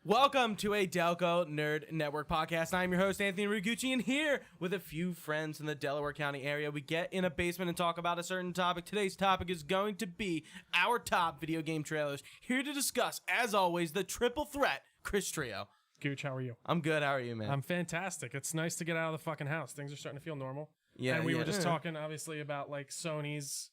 Welcome to a Delco Nerd Network podcast. I'm your host, Anthony Ragucci, and here with a few friends in the Delaware County area, we get in a basement and talk about a certain topic. Today's topic is going to be our top video game trailers. Here to discuss, as always, the triple threat, Chris Trio. Gooch, how are you? I'm good. How are you, man? I'm fantastic. It's nice to get out of the fucking house. Things are starting to feel normal. Yeah, and we were just talking, obviously, about like Sony's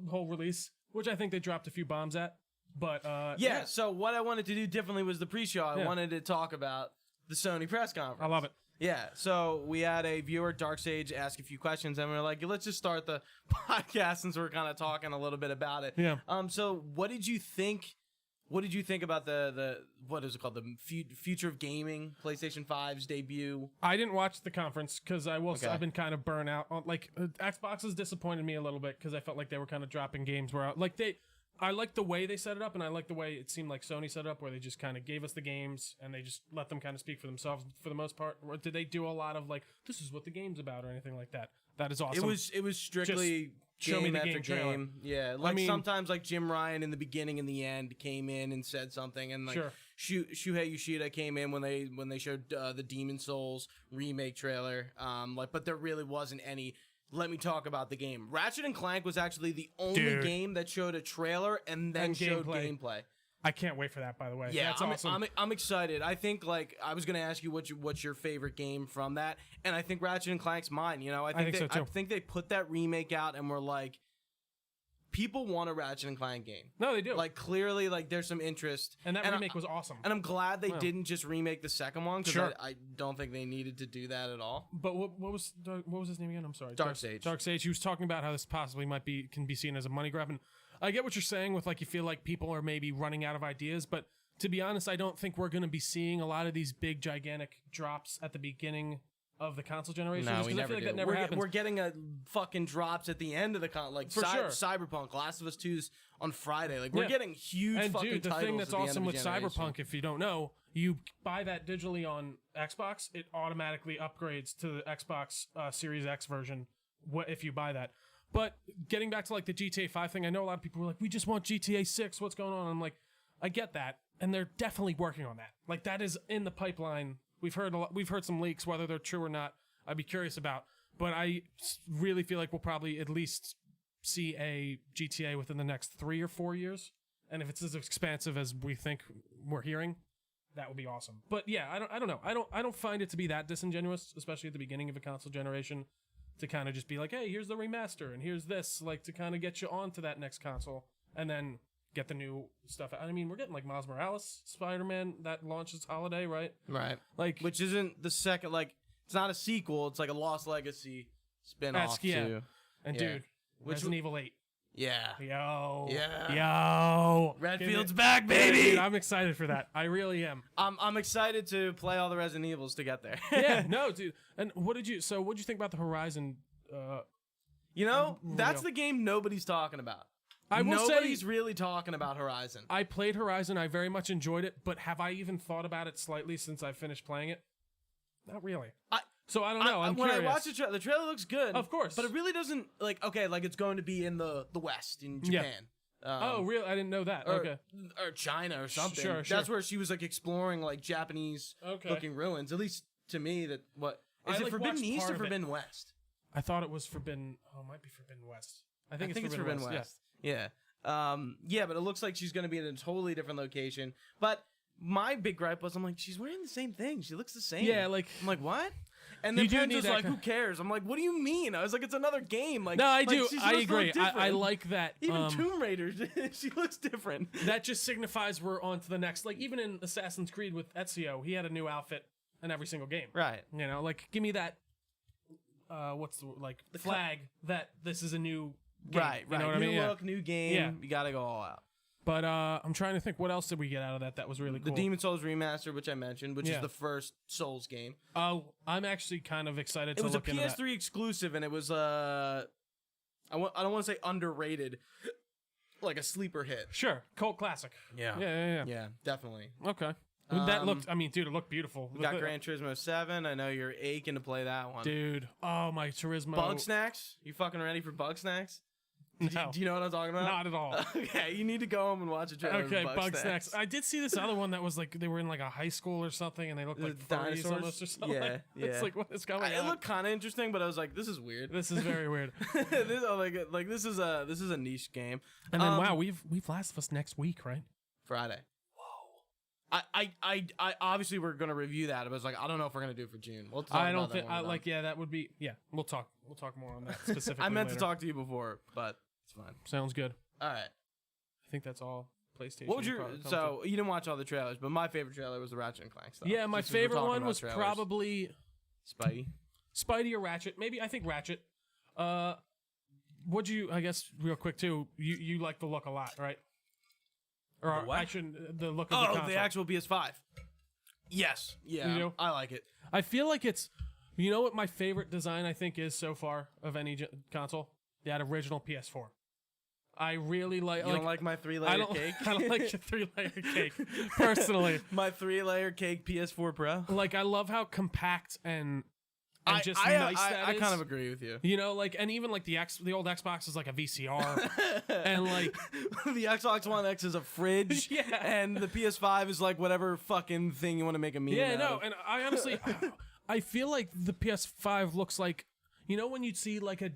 whole release, which I think they dropped a few bombs at. But yeah, so what I wanted to do differently was the pre-show. I wanted to talk about the Sony press conference. I love it. Yeah, so we had a viewer, Dark Sage, ask a few questions, and we were like, let's just start the podcast since we're kind of talking a little bit about it. Yeah. So what did you think? What did you think about the what is it called, the future of gaming, PlayStation 5's debut? I didn't watch the conference because I've been kind of burnt out on Xbox has disappointed me a little bit because I felt like they were kind of dropping games where I like the way they set it up, and I like the way it seemed like Sony set it up, where they just kind of gave us the games, and they just let them kind of speak for themselves for the most part. Or did they do a lot of, like, this is what the game's about, or anything like that? That is awesome. It was strictly just show me the after game trailer. game. Yeah, like sometimes like Jim Ryan in the beginning and the end came in and said something, and like Shuhei Yoshida came in when they showed the Demon Souls remake trailer. But there really wasn't any. Let me talk about the game. Ratchet and Clank was actually the only game that showed a trailer and then showed gameplay. I can't wait for that, by the way. Yeah, that's awesome. I'm excited. I think I was gonna ask you what's your favorite game from that, and I think Ratchet and Clank's mine. You know, I think so too. I think they put that remake out and were like, people want a Ratchet and Clank game. No, they do. Like, clearly, like, there's some interest. And that remake was awesome. And I'm glad they didn't just remake the second one, because Sure. I don't think they needed to do that at all. But what was his name again? I'm sorry. Dark Sage. Dark Sage. He was talking about how this possibly can be seen as a money grab. And I get what you're saying with, like, you feel like people are maybe running out of ideas. But to be honest, I don't think we're going to be seeing a lot of these big, gigantic drops at the beginning of the console generation. No, we never I feel like do. that never happens. We're getting a fucking drops at the end of the For sure. Cyberpunk, Last of Us 2's on Friday. Like, we're getting huge and fucking dude, the titles thing that's at the awesome end of with the generation. Cyberpunk, if you don't know, you buy that digitally on Xbox, it automatically upgrades to the Xbox Series X version if you buy that. But getting back to like the GTA 5 thing, I know a lot of people were like, we just want GTA 6, what's going on? I'm like, I get that, and they're definitely working on that. Like, that is in the pipeline. We've heard some leaks, whether they're true or not, I'd be curious about. But I really feel like we'll probably at least see a GTA within the next 3 or 4 years. And if it's as expansive as we think we're hearing, that would be awesome. But yeah, I don't know. I don't find it to be that disingenuous, especially at the beginning of a console generation, to kind of just be like, hey, here's the remaster and here's this, like, to kind of get you on to that next console and then get the new stuff. I mean, we're getting like Miles Morales, Spider-Man that launches holiday, right? Right. Like, which isn't the second, like, it's not a sequel, it's like a Lost Legacy spin-off too. And dude, Resident Evil 8. Yeah. Yo. Redfield's back, baby. Dude, I'm excited for that. I really am. I'm excited to play all the Resident Evils to get there. Yeah, no, dude. And what'd you think about the Horizon? That's the game nobody's talking about. Nobody's really talking about Horizon. I played Horizon. I very much enjoyed it, but have I even thought about it slightly since I finished playing it? Not really. So I don't know. I'm when curious. I watched the trailer looks good. Of course. But it really doesn't, like it's going to be in the West, in Japan. Oh, really? I didn't know that. Okay. Or China or something. Sure. That's where she was, like, exploring, like, Japanese-looking ruins. At least, to me, is it Forbidden East or Forbidden West? I thought it was Forbidden... Oh, it might be Forbidden West. I think it's Forbidden West. Yeah. But it looks like she's going to be in a totally different location. But my big gripe was, I'm like, she's wearing the same thing. She looks the same. Yeah, like... I'm like, what? And then Penn's just like, who cares? I'm like, what do you mean? I was like, it's another game. Like, no, I do. She I agree. I like that. Even Tomb Raider, she looks different. That just signifies we're on to the next. Like, even in Assassin's Creed with Ezio, he had a new outfit in every single game. Right. You know, like, give me that, the flag that this is a new game. Right. You know what new I mean? look, new game. Yeah. You got to go all out. But I'm trying to think, what else did we get out of that was really cool? The Demon Souls remaster, which I mentioned, which is the first Souls game. Oh, I'm actually kind of excited to look into that. It was a PS3 exclusive, and it was I don't want to say underrated. like a sleeper hit. Sure, cult classic. Yeah, definitely. Okay. That looked. I mean, dude, it looked beautiful. We got Gran Turismo 7. I know you're aching to play that one. Dude, oh my Turismo. Bug Snacks? You fucking ready for Bug Snacks? No. Do you know what I'm talking about? Not at all. Okay, you need to go home and watch a trailer. Okay, of Bug Snacks. I did see this other one that was like they were in like a high school or something, and they looked like dinosaurs almost or something. Yeah, It's like what is going on? It looked kind of interesting, but I was like, this is weird. This is very weird. This is a niche game. And then wow, we've Last of Us next week, right? Friday. I obviously we're gonna review that, but it's like I don't know if we're gonna do it for June. We'll talk I about don't think that one. that would be We'll talk more on that specifically. I meant later. to talk to you before, but it's fine. Sounds good. All right. I think that's all PlayStation. What was your you didn't watch all the trailers, but my favorite trailer was the Ratchet and Clank stuff. Yeah, my favorite one was probably Spidey or Ratchet. Maybe I think Ratchet. Would you? I guess real quick too. You like the look a lot, right? Or what? I shouldn't. The look of the console. The actual PS5. Yes. Yeah. You know? I like it. I feel like it's. You know what my favorite design I think is so far of any console? That original PS4. I really like. You don't like my 3-layer cake? I don't like your 3-layer cake, personally. My 3-layer cake PS4 Pro. Like I love how compact and nice that is. I kind of agree with you. You know, like, and even like the old Xbox is like a VCR, and like the Xbox One X is a fridge, and the PS5 is like whatever fucking thing you want to make a meme. Yeah, no, and I honestly, I feel like the PS5 looks like, you know, when you'd see like a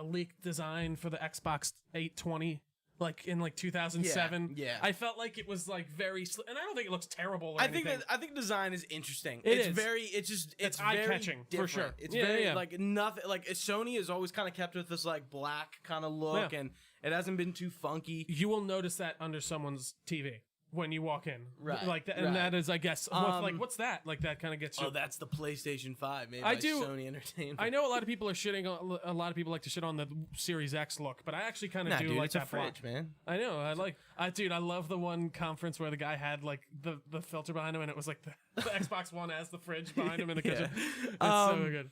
leaked design for the Xbox 820. Like in 2007, yeah. I felt like it was like very, and I don't think it looks terrible. Or I anything. think design is interesting. It's very, it's eye catching for sure. It's very like nothing. Like Sony has always kind of kept with this like black kind of look, and it hasn't been too funky. You will notice that under someone's TV when you walk in, right? Like that, and that is, I guess, what's that? Like that kind of gets you. Oh, that's the PlayStation 5 made by Sony Entertainment. I know a lot of people are shitting. A lot of people like to shit on the Series X look, but I actually kind of do like that fridge, man. I know. I love the one conference where the guy had like the filter behind him, and it was like the Xbox One has the fridge behind him in the kitchen. It's so good.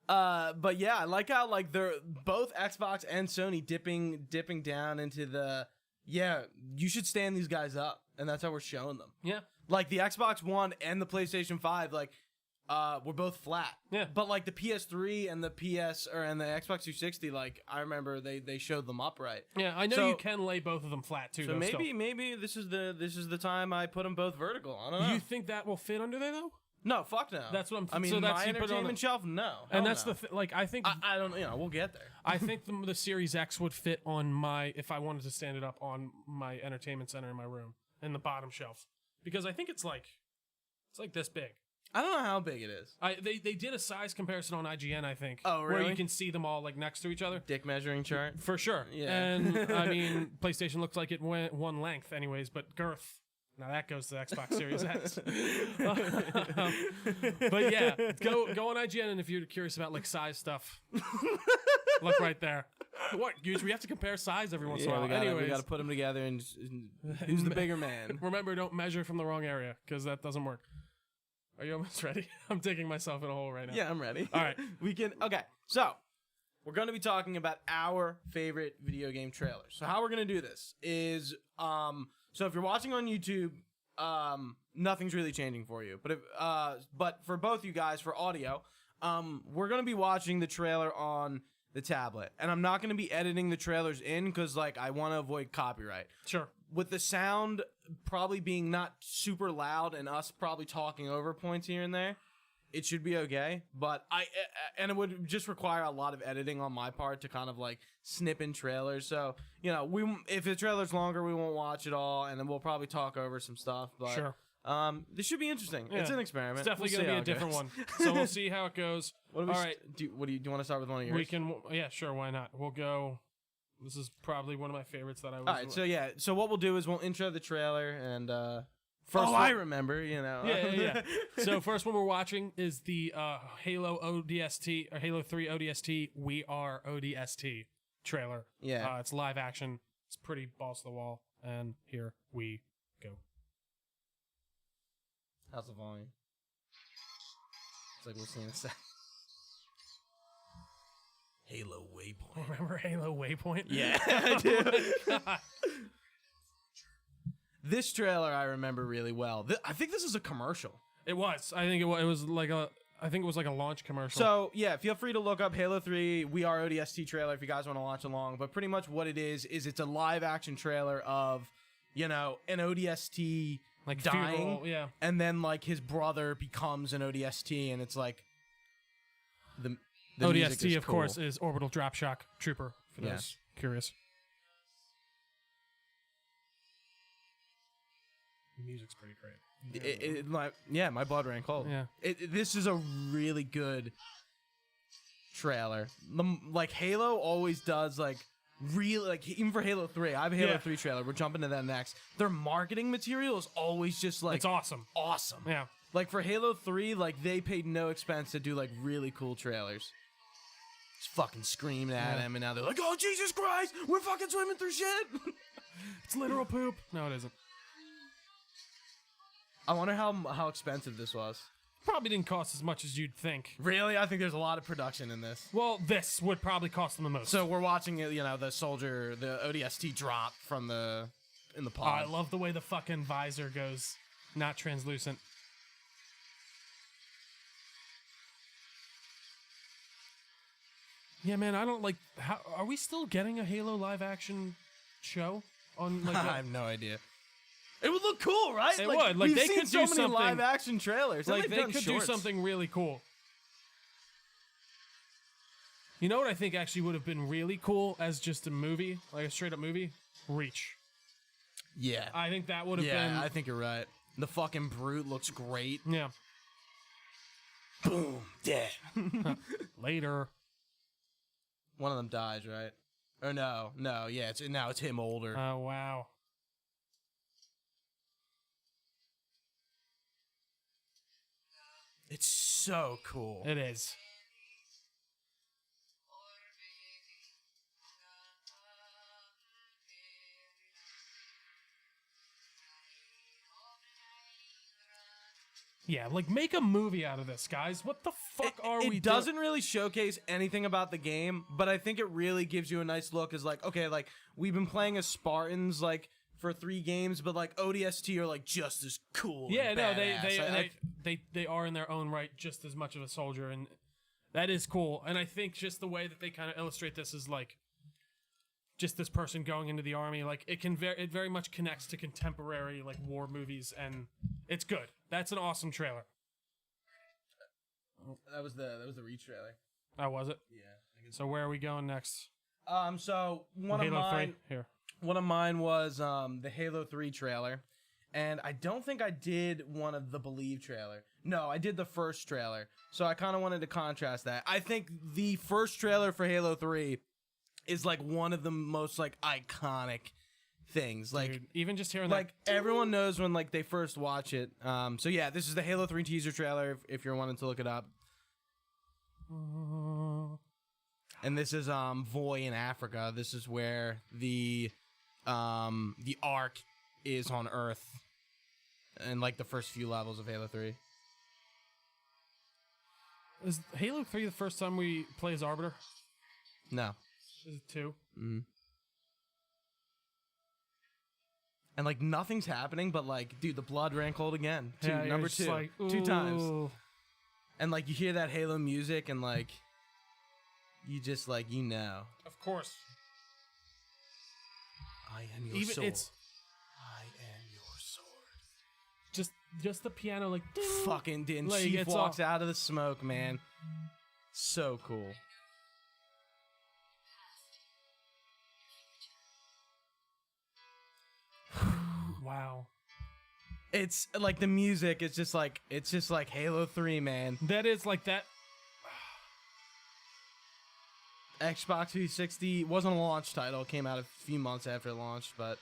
But yeah, I like how like they're both Xbox and Sony dipping down into the. Yeah, you should stand these guys up, and that's how we're showing them. Yeah, like the Xbox One and the PlayStation 5, like were both flat. Yeah, but like the PS3 and the and the Xbox 360, like I remember they showed them upright. Yeah, I know you can lay both of them flat too. So maybe this is the time I put them both vertical. I don't know. You think that will fit under there though? No, fuck no. That's what I'm. I mean, so that's my entertainment shelf. No, and that's the like. I think I don't. You know, we'll get there. I think the Series X would fit on my if I wanted to stand it up on my entertainment center in my room in the bottom shelf because I think it's like this big. I don't know how big it is. They did a size comparison on IGN, I think. Oh, really? Where you can see them all like next to each other. Dick measuring chart for sure. Yeah, and I mean, PlayStation looks like it went one length, anyways, but girth. Now that goes to the Xbox Series X. But yeah, go on IGN, and if you're curious about like size stuff, look right there. What? Usually we have to compare size every once in a while. We got to put them together, and who's the bigger man? Remember, don't measure from the wrong area because that doesn't work. Are you almost ready? I'm digging myself in a hole right now. Yeah, I'm ready. All right, Okay, so we're going to be talking about our favorite video game trailers. So how we're going to do this is So if you're watching on YouTube, nothing's really changing for you. But for both you guys, for audio, we're gonna be watching the trailer on the tablet, and I'm not gonna be editing the trailers in because like I want to avoid copyright. Sure. With the sound probably being not super loud and us probably talking over points here and there, it should be okay. But and it would just require a lot of editing on my part to kind of like snip in trailers. So, you know, if the trailer's longer, we won't watch it all, and then we'll probably talk over some stuff. But sure. This should be interesting. Yeah. It's an experiment. It's definitely going to be a different one. So we'll see how it goes. All right. Do you want to start with one of yours? We can. Yeah, sure. Why not? We'll go. This is probably one of my favorites that I was. All right. So what we'll do is we'll intro the trailer and. First I remember, you know. Yeah. So first one we're watching is the Halo ODST or Halo 3 ODST We Are ODST trailer. Yeah. It's live action. It's pretty balls to the wall. And here we go. How's the volume? It's like we'll see in a sec. Halo Waypoint. Remember Halo Waypoint? Yeah, I do. This trailer I remember really well. I think this is a commercial. It was. I think it was like a. I think it was like a launch commercial. So yeah, feel free to look up Halo 3 We Are ODST trailer if you guys want to watch along. But pretty much what it is it's a live action trailer of, you know, an ODST like dying, funeral, yeah, and then like his brother becomes an ODST, and it's like the music is of cool. course, is Orbital Drop Shock Trooper. For those curious. The music's pretty great. My blood ran cold. Yeah. This is a really good trailer. Like Halo always does, like really, like even for Halo 3. I have a Halo 3 trailer. We're jumping to that next. Their marketing material is always just like it's awesome. Awesome. Yeah. Like for Halo 3, like they paid no expense to do like really cool trailers. Just fucking screaming at him, and now they're like, "Oh Jesus Christ, we're fucking swimming through shit." It's literal poop. No, it isn't. I wonder how expensive this was. Probably didn't cost as much as you'd think. Really? I think there's a lot of production in this. Well, this would probably cost them the most. So we're watching, you know, the ODST drop in the pod. I love the way the fucking visor goes, not translucent. Yeah, man, I don't like. How are we still getting a Halo live action show on? Like, I have no idea. It would look cool, right? It would. Like we've they seen could so do many something live action trailers. Like they could do something really cool. You know what I think actually would have been really cool as just a movie, like a straight up movie? Reach. Yeah. I think that would have been. Yeah, I think you're right. The fucking brute looks great. Yeah. Boom. Dead. Later. One of them dies, right? Or no. Yeah, it's him older. Oh, wow. It's so cool. It is. Yeah, like make a movie out of this, guys. What the fuck are we doing? It doesn't really showcase anything about the game, but I think it really gives you a nice look as like, okay, like we've been playing as Spartans like for 3 games, but like ODST are like just as cool. Yeah, and no, badass. they are in their own right just as much of a soldier, and that is cool. And I think just the way that they kind of illustrate this is like just this person going into the army, like it very much connects to contemporary like war movies, and it's good. That's an awesome trailer. That was the Reach trailer. Oh, was it? Yeah. So where are we going next? So one Halo of mine 3? Here. One of mine was the Halo 3 trailer, and I don't think I did one of the Believe trailer. No, I did the first trailer. So I kind of wanted to contrast that. I think the first trailer for Halo 3 is like one of the most like iconic things. Like Dude, even just hearing like everyone knows when like they first watch it. So yeah, this is the Halo 3 teaser trailer if you're wanting to look it up. And this is Voy in Africa. This is where the Ark is on Earth, and like the first few levels of Halo 3. Is Halo 3 the first time we play as Arbiter? No. Is it 2? Mm-hmm. And like nothing's happening, but like, dude, the blood ran cold again. Number 2, like, 2 times. And like you hear that Halo music, and like you just like Of course. I am your sword. I am your sword. Just the piano, like fucking din. Like, Chief walks out of the smoke, man. So cool. Wow. It's like the music is just like Halo 3, man. That is like that. Xbox 360 wasn't a launch title. It came out a few months after it launched, but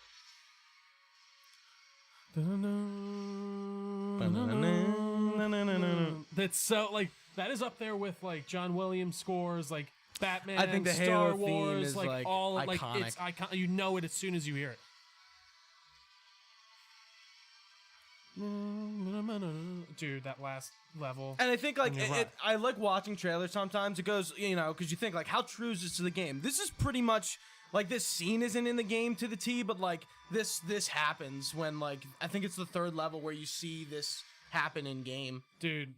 that's so like that is up there with like John Williams scores, like Batman. I think the Star Halo Wars, theme is like all iconic. like it's iconic. You know it as soon as you hear it. dude, that last level. And I think like I like watching trailers sometimes. It goes, you know, because you think like, how true is this to the game? This is pretty much like this scene isn't in the game to the T, but like this happens when like I think it's the 3rd level where you see this happen in game. Dude,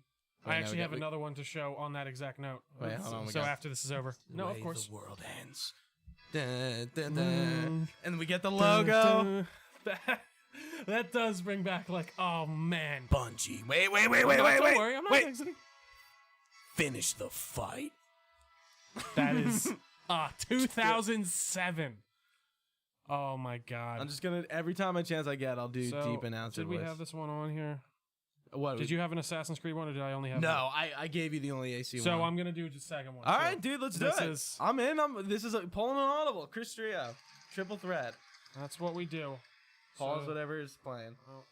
I actually have another one to show on that exact note. Wait, hold on, so after this is over. No, of course. The world ends. Dun, dun, dun. And we get the logo. That does bring back like, oh man. Bungie. Wait. Don't worry, I'm not exiting. Finish the fight. That is 2007. Oh my god. I'm just gonna, every time a chance I get, I'll do deep announcer Did we have this one on here? What? Did you have an Assassin's Creed one, or did I only have No, I gave you the only AC one. So I'm going to do the second one. All right, dude, let's do it. I'm in. This is pulling an audible. Chris Trio. Triple threat. That's what we do. Pause whatever is playing. Oh,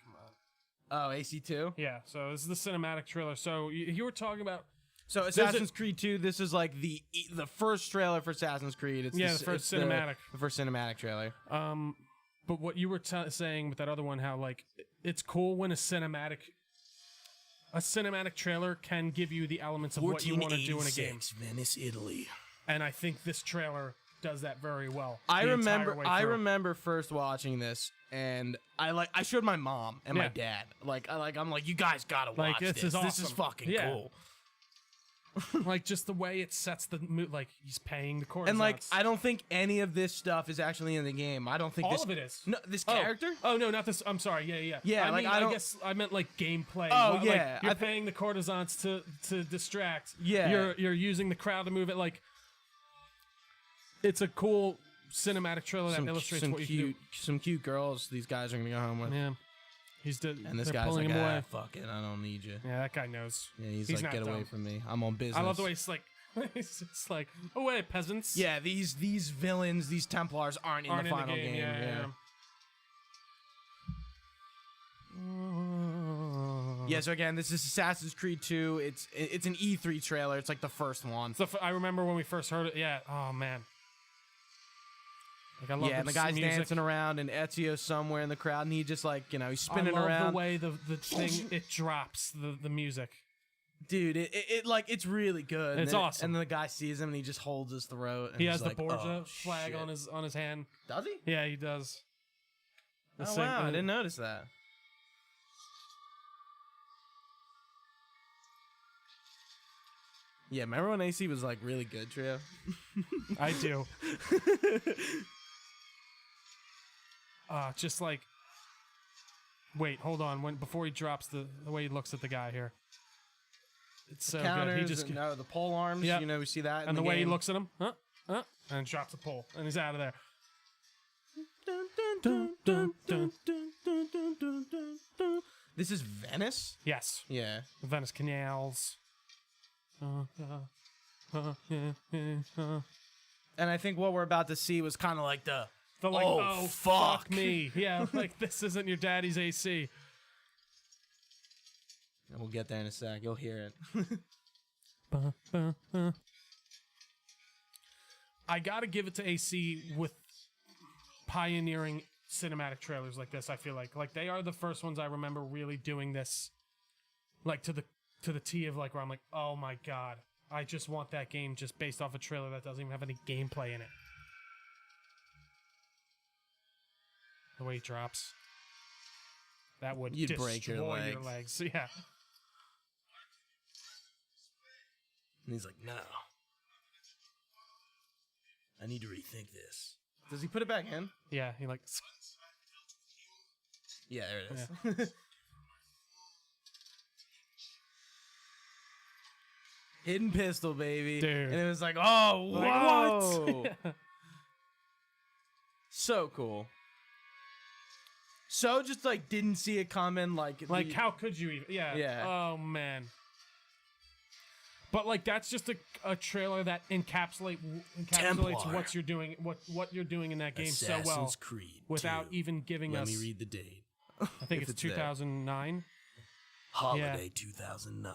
come on. Oh, AC2? Yeah, so this is the cinematic trailer. So you were talking about... So Assassin's Creed 2, this is like the first trailer for Assassin's Creed. It's the first cinematic. The first cinematic trailer. But what you were saying with that other one, how like it's cool when a cinematic trailer can give you the elements of what you want to do in a game. Venice, Italy. And I think this trailer does that very well. I remember first watching this, and I showed my mom and my dad. I'm like, you guys gotta watch this. Is awesome. This is fucking cool. Like just the way it sets the mood, like he's paying the chorus. And like I don't think any of this stuff is actually in the game. I don't think all of it is. No, this character? Oh no, not this. I'm sorry. Yeah. Yeah, I guess I meant like gameplay. Oh like, yeah, you're paying the courtesans to distract. Yeah, you're using the crowd to move it. Like it's a cool cinematic trailer that illustrates what you can do. Some cute girls. These guys are gonna go home with. Yeah. And this guy's like, fuck it, I don't need you. Yeah, that guy knows. Yeah, he's like, get away from me. I'm on business. I love the way he's like, he's just like, away, peasants. Yeah, these villains, these Templars aren't in the final game. Yeah, so again, this is Assassin's Creed 2. It's an E3 trailer. It's like the first one. So I remember when we first heard it. Yeah. Oh man. Like I love and the guy's dancing around, and Ezio's somewhere in the crowd, and he just like, he's spinning around. I love the way the thing it drops the music. Dude, it's really good. It's awesome. And then the guy sees him, and he just holds his throat. And he has the like, Borgia flag on his hand. Does he? Yeah, he does. Wow, I didn't notice that. Yeah, remember when AC was like really good, Trio? I do. Just like, wait, hold on. Before he drops the way he looks at the guy here, it's so good. He just the pole arms. Yep. We see that. And the way he looks at him, and drops the pole, and he's out of there. This is Venice. Yes. Yeah. The Venice canals. And I think what we're about to see was kind of like the like, oh fuck me. Yeah, like this isn't your daddy's AC. And we'll get there in a sec. You'll hear it. I gotta give it to AC with pioneering cinematic trailers like this. I feel like they are the first ones I remember really doing this, like to the T of like where I'm like, oh my god, I just want that game just based off a trailer that doesn't even have any gameplay in it. The way he drops, that would break your legs. Yeah. And he's like, no, I need to rethink this. Does he put it back in? Yeah, he like. Yeah, there it is. Yeah. Hidden pistol, baby. Dude. And it was like, oh, whoa. Like, what? So cool. So just like didn't see it coming. Like how could you even? Yeah. Yeah. Oh man. But like that's just a trailer that encapsulates what you're doing, what you're doing in that game Assassin's so well, Creed without even giving us. Let me read the date. I think it's 2009. Holiday 2009.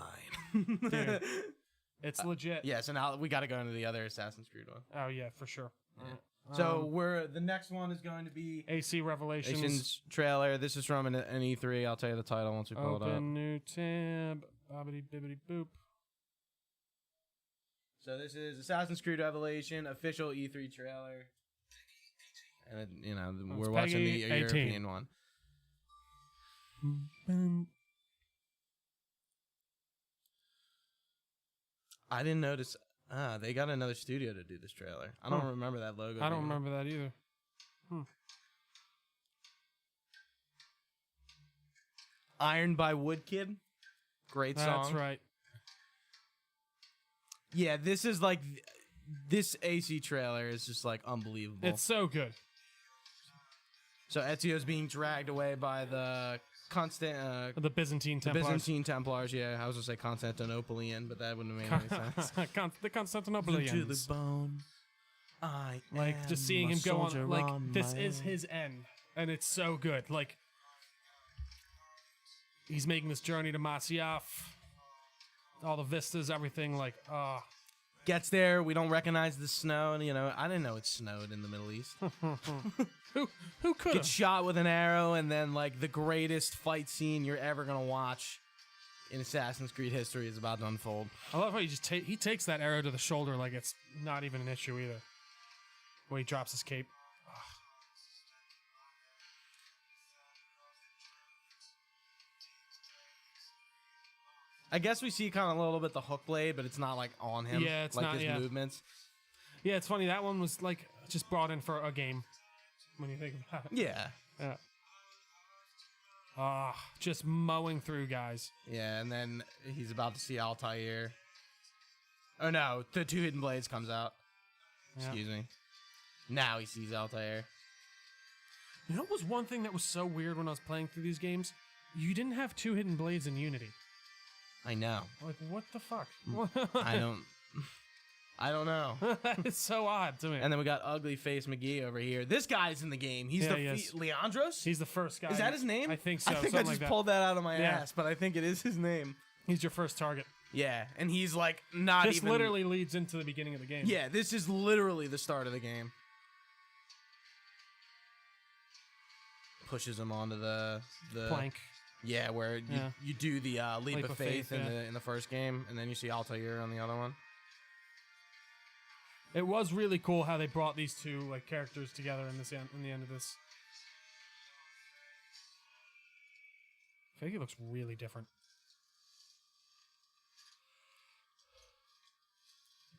Dude, it's legit. Yeah, so now we got to go into the other Assassin's Creed one. Oh yeah, for sure. Yeah. So the next one is going to be AC Revelations. Revelations trailer. This is from an E3. I'll tell you the title once we pull it up. Open new tab. Bobbity bibbity boop. So this is Assassin's Creed Revelation official E3 trailer. And we're watching the European one. I didn't notice. They got another studio to do this trailer. I don't remember that logo. I don't remember that either. Iron by Woodkid. Great song. That's right. Yeah, this is like this AC trailer is just like unbelievable. It's so good. So Ezio's being dragged away by the the Byzantine Templars. The Byzantine Templars, yeah. I was gonna say Constantinopolitan, but that wouldn't have made any sense. The Constantinopolitans. To the bone. I like just seeing him go on like this is his end, and it's so good. Like he's making this journey to Masyaf, all the vistas, everything. Like gets there, we don't recognize the snow, and I didn't know it snowed in the Middle East. Who could get shot with an arrow, and then like the greatest fight scene you're ever gonna watch in Assassin's Creed history is about to unfold. I love how he takes that arrow to the shoulder like it's not even an issue either. When he drops his cape. I guess we see kind of a little bit the hook blade, but it's not like on him. Yeah, it's like not his movements. Yeah, it's funny. That one was like just brought in for a game. When you think about it. Yeah. Just mowing through guys. Yeah, and then he's about to see Altair. Oh no, the two hidden blades comes out. Excuse me. Now he sees Altair. You know what was one thing that was so weird when I was playing through these games? You didn't have two hidden blades in Unity. I know. Like, what the fuck? I don't know. It's so odd to me. And then we got Ugly Face McGee over here. This guy's in the game. He's Leandros? He's the first guy. Is that his name? I think so. I think I just pulled that out of my ass, but I think it is his name. He's your first target. Yeah, and he's like not this even... This literally leads into the beginning of the game. Yeah, this is literally the start of the game. Pushes him onto the plank. Yeah, where you do the leap of faith in the first game, and then you see Altair on the other one. It was really cool how they brought these two like characters together in the end of this. I think he looks really different.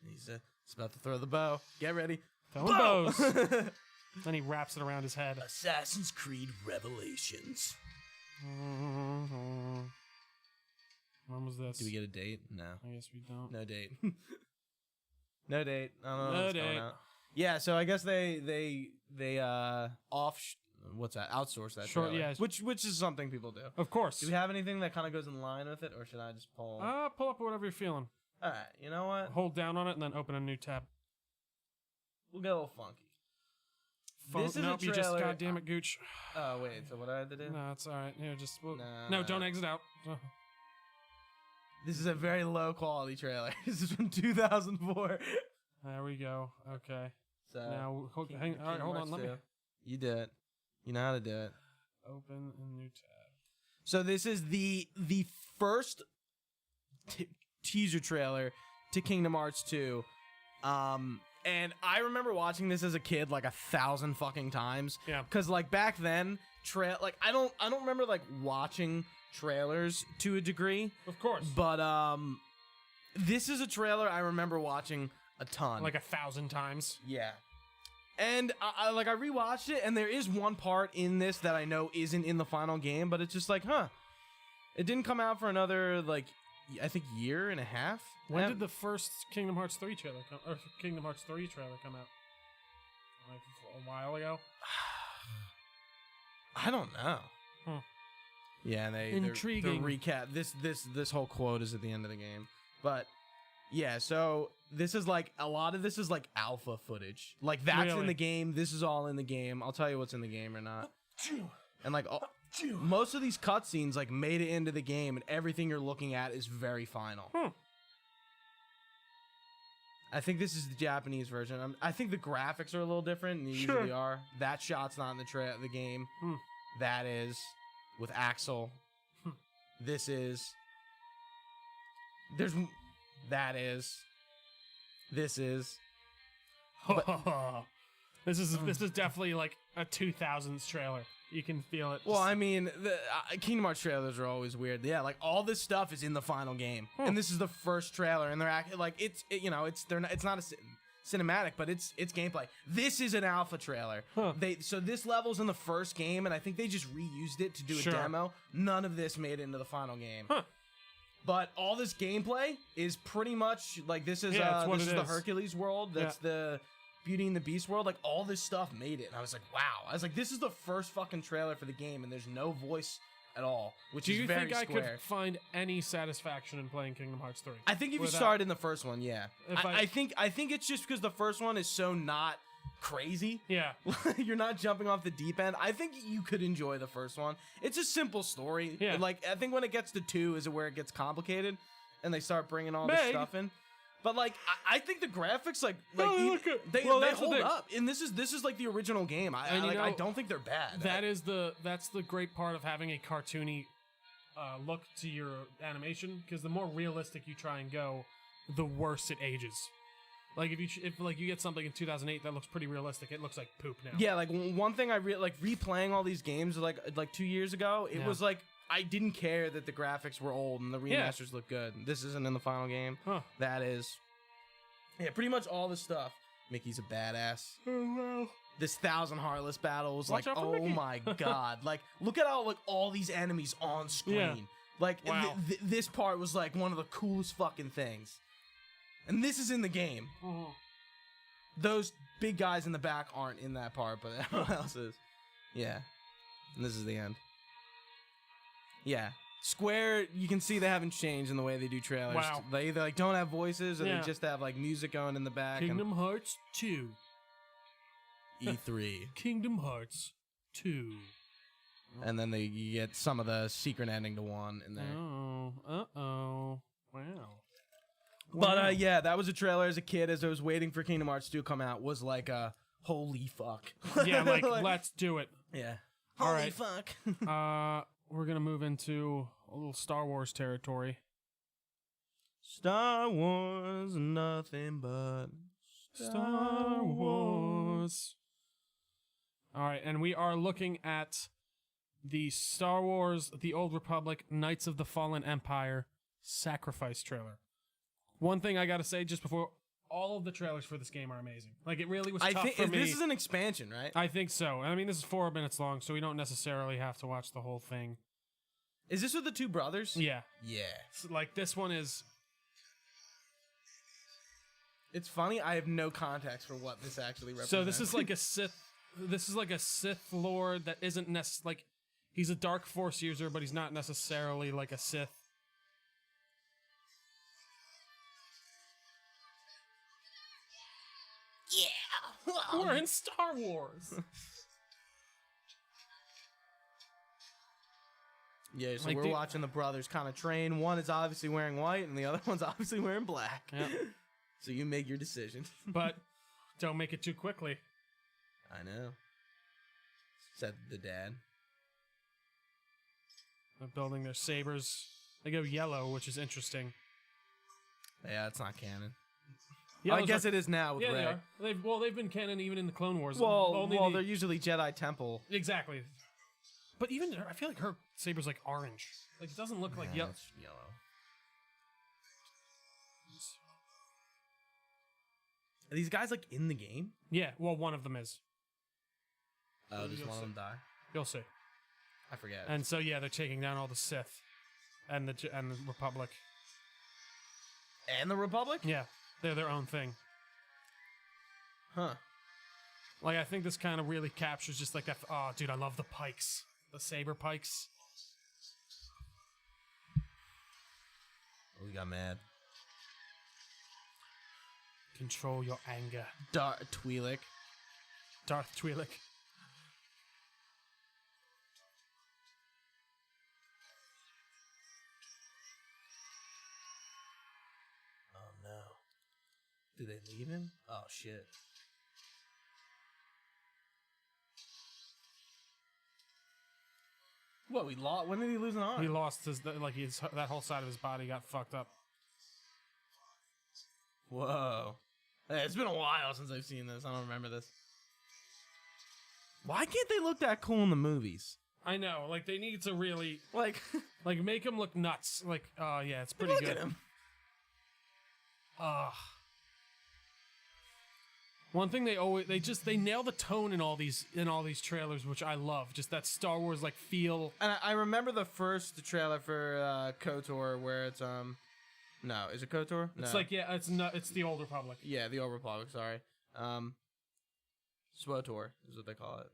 He's about to throw the bow. Get ready. Throwing bows. Then he wraps it around his head. Assassin's Creed Revelations. When was this? Do we get a date? No. I guess we don't. No date. No date. I don't know no what's date. going on. Yeah, so I guess they outsource that Sure, trailer, yeah. which is something people do. Of course. Do we have anything that kind of goes in line with it, or should I just pull? Pull up whatever you're feeling. All right, you know what? Hold down on it and then open a new tab. We'll get a little funky. This is nope, a trailer. You just goddamn it, Gooch. Oh wait, so what I had to do? No, it's all right. Here, just no, don't exit out. This is a very low quality trailer. This is from 2004. There we go. Okay. So now, all right, hold on. Let me. You do it. You know how to do it. Open a new tab. So this is the first teaser trailer to Kingdom Hearts 2. And I remember watching this as a kid like 1,000 fucking times. Yeah. Because like back then, I don't remember like watching trailers to a degree. Of course. But this is a trailer I remember watching a ton. Like 1,000 times. Yeah. And I rewatched it, and there is one part in this that I know isn't in the final game, but it's just like, it didn't come out for another like I think year and a half. When did the first Kingdom Hearts 3 trailer come? Or Kingdom Hearts 3 trailer come out? Like a while ago. I don't know. Yeah, intriguing. The recap. This whole quote is at the end of the game, but yeah. So this is like a lot of this is like alpha footage. Like that's in the game. This is all in the game. I'll tell you what's in the game or not. And like most of these cutscenes like made it into the game, and everything you're looking at is very final. I think this is the Japanese version. I think the graphics are a little different, and they usually are. That shot's not in the game. That is with Axel. This is. There's. That is. This is. But, this is definitely like a 2000s trailer. You can feel it. Well, I mean, the Kingdom Hearts trailers are always weird. Yeah, like all this stuff is in the final game, and this is the first trailer, and they're like it's not a cinematic, but it's gameplay. This is an alpha trailer. So this level's in the first game, and I think they just reused it to do a demo. None of this made it into the final game. But all this gameplay is pretty much like this is the Hercules world. That's the Beauty and the Beast world. Like all this stuff made it. And I was like, wow. I was like, this is the first fucking trailer for the game, and there's no voice at all, which is very square. Do you think I could find any satisfaction in playing Kingdom Hearts 3? I think if you start in the first one, yeah. I think it's just because the first one is so not crazy. Yeah. You're not jumping off the deep end. I think you could enjoy the first one. It's a simple story. Yeah. Like, I think when it gets to 2 is where it gets complicated, and they start bringing all this stuff in. But like, I think the graphics they hold up, and this is like the original game. I don't think they're bad. That's the great part of having a cartoony look to your animation, because the more realistic you try and go, the worse it ages. Like if you get something in 2008 that looks pretty realistic, it looks like poop now. Yeah, like one thing I like replaying all these games like 2 years ago, it was like I didn't care that the graphics were old and the remasters look good. This isn't in the final game. That is. Yeah, pretty much all this stuff. Mickey's a badass. Oh, wow. This 1,000 Heartless battle was like, oh my god. Like, look at how all these enemies on screen. Yeah. Like, this part was like one of the coolest fucking things. And this is in the game. Those big guys in the back aren't in that part, but everyone else is. Yeah. And this is the end. Yeah. Square, you can see they haven't changed in the way they do trailers. Wow. They either don't have voices or they just have music going in the back. Kingdom Hearts 2. E3. Kingdom Hearts 2. And then you get some of the secret ending to 1 in there. Oh. Wow. But yeah, that was a trailer as a kid as I was waiting for Kingdom Hearts 2 to come out. Was like holy fuck. Yeah, like let's do it. Yeah. Holy fuck. We're going to move into a little Star Wars territory. Star Wars, nothing but Star Wars. All right, and we are looking at the Star Wars, The Old Republic, Knights of the Fallen Empire Sacrifice trailer. One thing I got to say just before, all of the trailers for this game are amazing. Like, it really was tough for me. This is an expansion, right? I think so. I mean, this is 4 minutes long, so we don't necessarily have to watch the whole thing. Is this with the 2 brothers? Yeah. Yeah. So, like, this one is... It's funny, I have no context for what this actually represents. So this is like a Sith... This is like a Sith Lord that isn't necessarily... Like, he's a Dark Force user, but he's not necessarily like a Sith. Yeah! We're in Star Wars! Yeah, so we're watching the brothers kind of train. One is obviously wearing white, and the other one's obviously wearing black. Yep. So you make your decision. But don't make it too quickly. I know. Said the dad. They're building their sabers. They go yellow, which is interesting. Yeah, it's not canon. Yellows I guess it is now with Red. They are. They've been canon even in the Clone Wars. Well, they're usually Jedi Temple. Exactly. But even, I feel like her saber's like orange. Like, it doesn't look like yellow. It's yellow. Are these guys like in the game? Yeah, well, one of them is. Oh, does one of them die? You'll see. I forget. And so, yeah, they're taking down all the Sith and the Republic. And the Republic? Yeah, they're their own thing. Huh. Like, I think this kind of really captures just like that. Oh, dude, I love the pikes. The saber pikes. Oh, we got mad. Control your anger. Twi'lek. Darth Twi'lek. Oh, no. Did they leave him? Oh shit. What, we lost? When did he lose an arm? He lost that whole side of his body got fucked up. Whoa. Hey, it's been a while since I've seen this. I don't remember this. Why can't they look that cool in the movies? I know, like they need to really Like, like make him look nuts. Like, oh yeah, it's pretty look good. at him. One thing they nail the tone in all these trailers, which I love. Just that Star Wars like feel. And I remember the first trailer for KOTOR where it's no, is it KOTOR? No. It's like it's the Old Republic. Yeah, the Old Republic. Sorry, SWTOR is what they call it.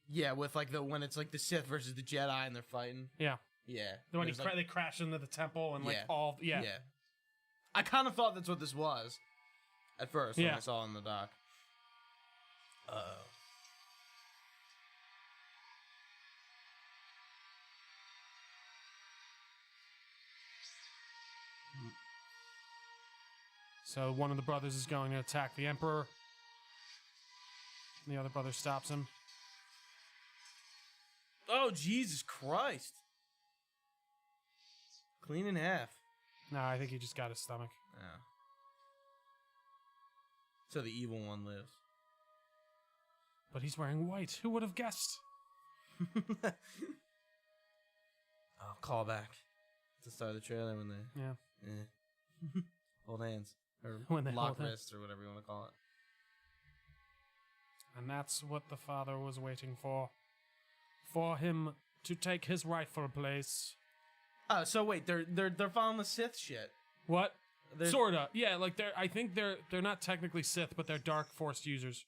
Yeah, with like when it's like the Sith versus the Jedi and they're fighting. Yeah, yeah. The when they crash into the temple and like yeah. I kind of thought that's what this was at first when I saw it in the doc. So one of the brothers is going to attack the Emperor. And the other brother stops him. Oh, Jesus Christ. Clean in half. No, I think he just got his stomach. Yeah. So the evil one lives. But he's wearing white. Who would have guessed? Oh, call back. At the start of the trailer when they... Yeah. Hold hands. Or when they lock hold wrists or whatever you want to call it. And that's what the father was waiting for. For him to take his rightful place. Oh, so wait, they're following the Sith shit. What? Sorta. Yeah, like I think they're not technically Sith, but they're Dark Force users.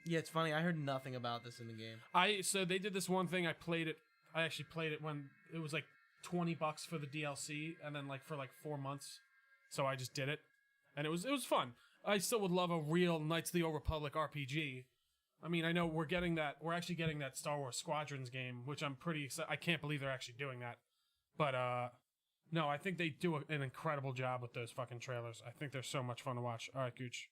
Yeah, it's funny. I heard nothing about this in the game. So they did this one thing. I actually played it when it was like $20 for the DLC, and then like for like 4 months. So I just did it, and it was fun. I still would love a real Knights of the Old Republic RPG. I mean, I know we're actually getting that Star Wars Squadrons game, which I'm pretty excited. I can't believe they're actually doing that. But no, I think they do an incredible job with those fucking trailers. I think they're so much fun to watch. All right, Gooch.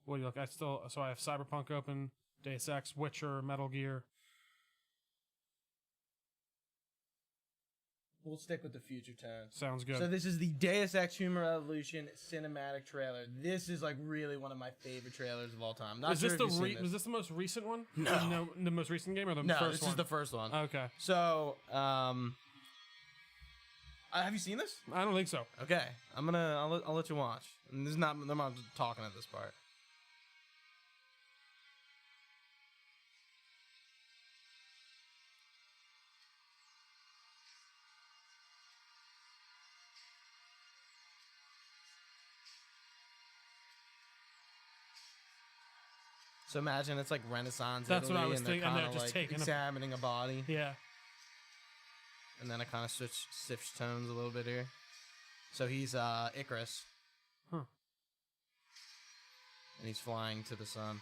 What do you look? So I have Cyberpunk open, Deus Ex, Witcher, Metal Gear. We'll stick with the future tone. Sounds good. So this is the Deus Ex Human Revolution cinematic trailer. This is like really one of my favorite trailers of all time. Was this the most recent one? No. The most recent game or the first no, one? this is the first one. Okay. So, have you seen this? I don't think so. Okay, I'll let you watch. And this is not, I'm not talking at this part. So imagine it's like Renaissance That's Italy, what I was thinking. And They're they're just like taking examining a body. Yeah. And then I kind of switch tones a little bit here. So he's Icarus. Huh. And he's flying to the sun.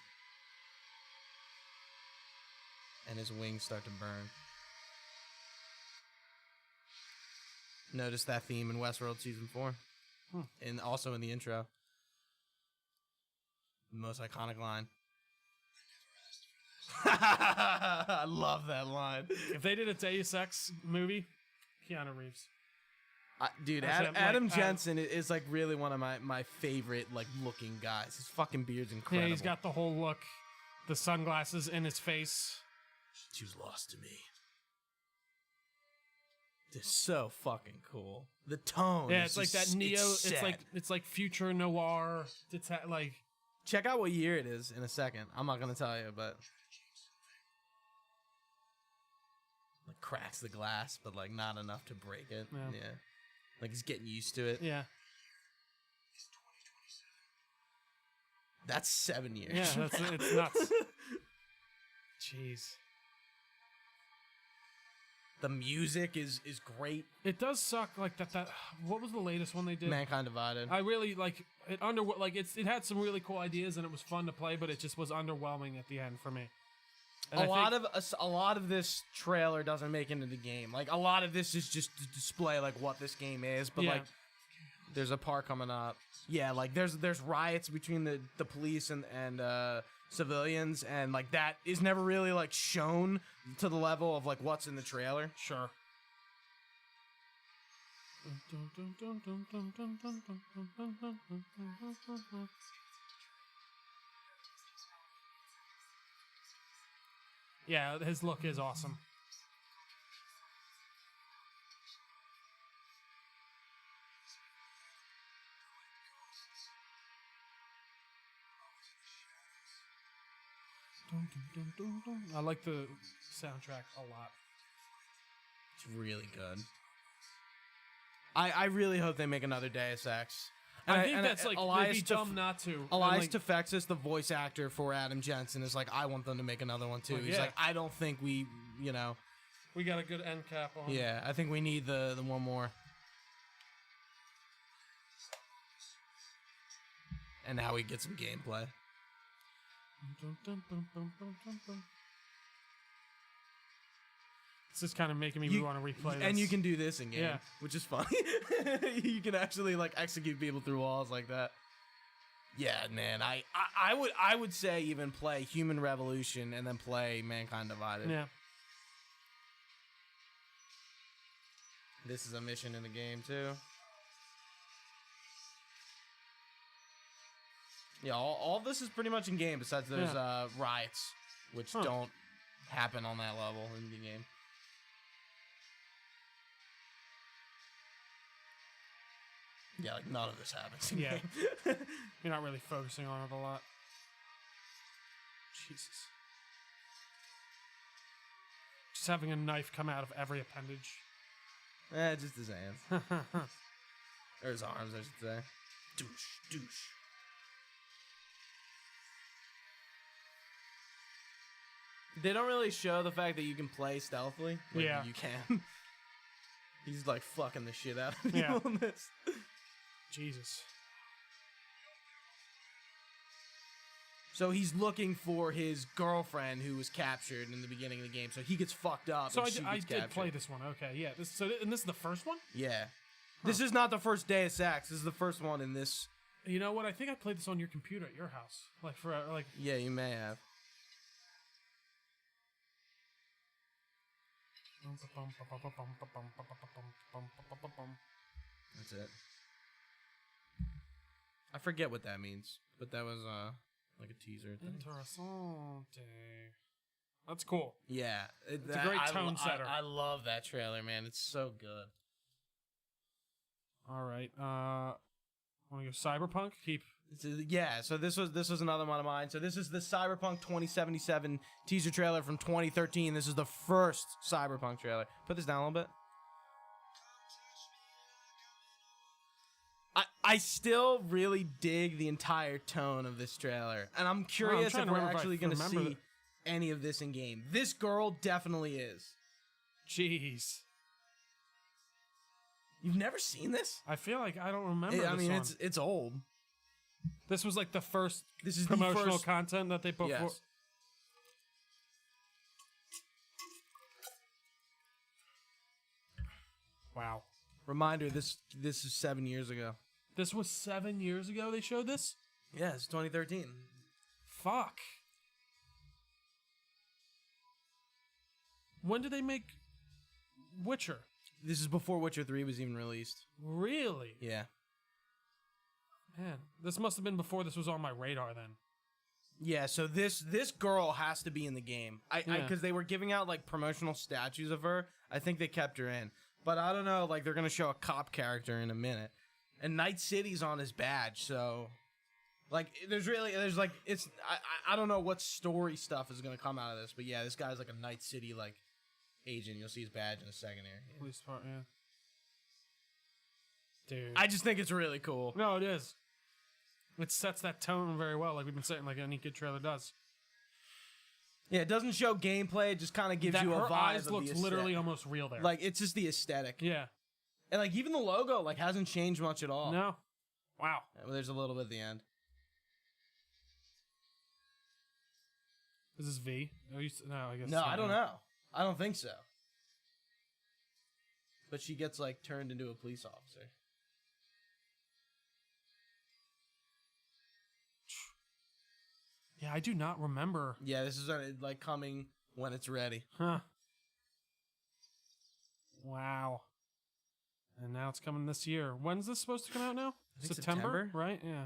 And his wings start to burn. Notice that theme in Westworld Season 4. And also in the intro. The most iconic line. I love that line. If they did a Deus Ex movie, Keanu Reeves. Dude, Adam Jensen is like really one of my favorite like looking guys. His fucking beard's incredible. Yeah, he's got the whole look, the sunglasses in his face. She was lost to me. It's so fucking cool. The tone. Yeah, it's like that Neo. It's like future noir. Like. Check out what year it is in a second. I'm not gonna tell you, but like cracks the glass, but like not enough to break it. Yeah. Like he's getting used to it. Yeah. That's 7 years. Yeah, it's nuts. Jeez. The music is great. It does suck like that. What was the latest one they did? Mankind Divided. I really like it. It had some really cool ideas and it was fun to play, but it just was underwhelming at the end for me. And a lot of this trailer doesn't make it into the game. Like, a lot of this is just to display like what this game is. But like, there's a part coming up. Yeah, like there's riots between the police and civilians, and like that is never really like shown to the level of like what's in the trailer. Sure. Yeah, his look is awesome. I like the soundtrack a lot. It's really good. I really hope they make another Deus Ex. I think that's like they'd be dumb not to. Elias Tefexis, the voice actor for Adam Jensen, is like, I want them to make another one too. Well, He's like, I don't think we got a good end cap on. Yeah, I think we need the one more. And now we get some gameplay. This is kind of making me want to replay this. And you can do this in game, which is funny. You can actually like execute people through walls like that. Yeah, man. I would say even play Human Revolution and then play Mankind Divided. Yeah. This is a mission in the game too. Yeah, all this is pretty much in game besides those riots, which don't happen on that level in the game. Yeah, like none of this happens in game. You're not really focusing on it a lot. Jesus. Just having a knife come out of every appendage. Just his hands. Or his arms, I should say. Douche. They don't really show the fact that you can play stealthily. Like, you can. He's like fucking the shit out of people in this. Jesus. So he's looking for his girlfriend who was captured in the beginning of the game. So he gets fucked up. So I did play this one. Okay, yeah. This is the first one? Yeah. Huh. This is not the first Deus Ex. This is the first one in this. You know what? I think I played this on your computer at your house. Yeah, you may have. That's it. I forget what that means, but that was like a teaser thing. Interessante. That's cool. Yeah, it's a great tone setter. I love that trailer, man. It's so good. All right, want to go Cyberpunk? Yeah, so this was another one of mine. So this is the Cyberpunk 2077 teaser trailer from 2013. This is the first Cyberpunk trailer. Put this down a little bit. I still really dig the entire tone of this trailer, and I'm curious if we're actually going to see any of this in game. This girl definitely is. Jeez. You've never seen this? I feel like I don't remember this one. It's old. This was like the first promotional content that they put forward. Wow. Reminder, this is 7 years ago. This was 7 years ago they showed this? Yeah, it's 2013. Fuck. When did they make Witcher? This is before Witcher 3 was even released. Really? Yeah. Man, this must have been before this was on my radar then. Yeah, so this girl has to be in the game. Because they were giving out like promotional statues of her. I think they kept her in. But I don't know, like they're gonna show a cop character in a minute. And Night City's on his badge, so like I don't know what story stuff is gonna come out of this, but yeah, this guy's like a Night City like agent. You'll see his badge in a second here. Police department, yeah. Dude. I just think it's really cool. No, it is. It sets that tone very well, like we've been saying, like any good trailer does. Yeah, it doesn't show gameplay. It just kind of gives you a vibe. Her eyes looks literally almost real there. Like it's just the aesthetic. Yeah, and like even the logo like hasn't changed much at all. No. Wow. There's a little bit at the end. Is this V? No, I guess. No, I don't know. I don't think so. But she gets like turned into a police officer. Yeah, I do not remember. Yeah, this is like coming when it's ready. Huh. Wow. And now it's coming this year. When's this supposed to come out now? September, right? Yeah.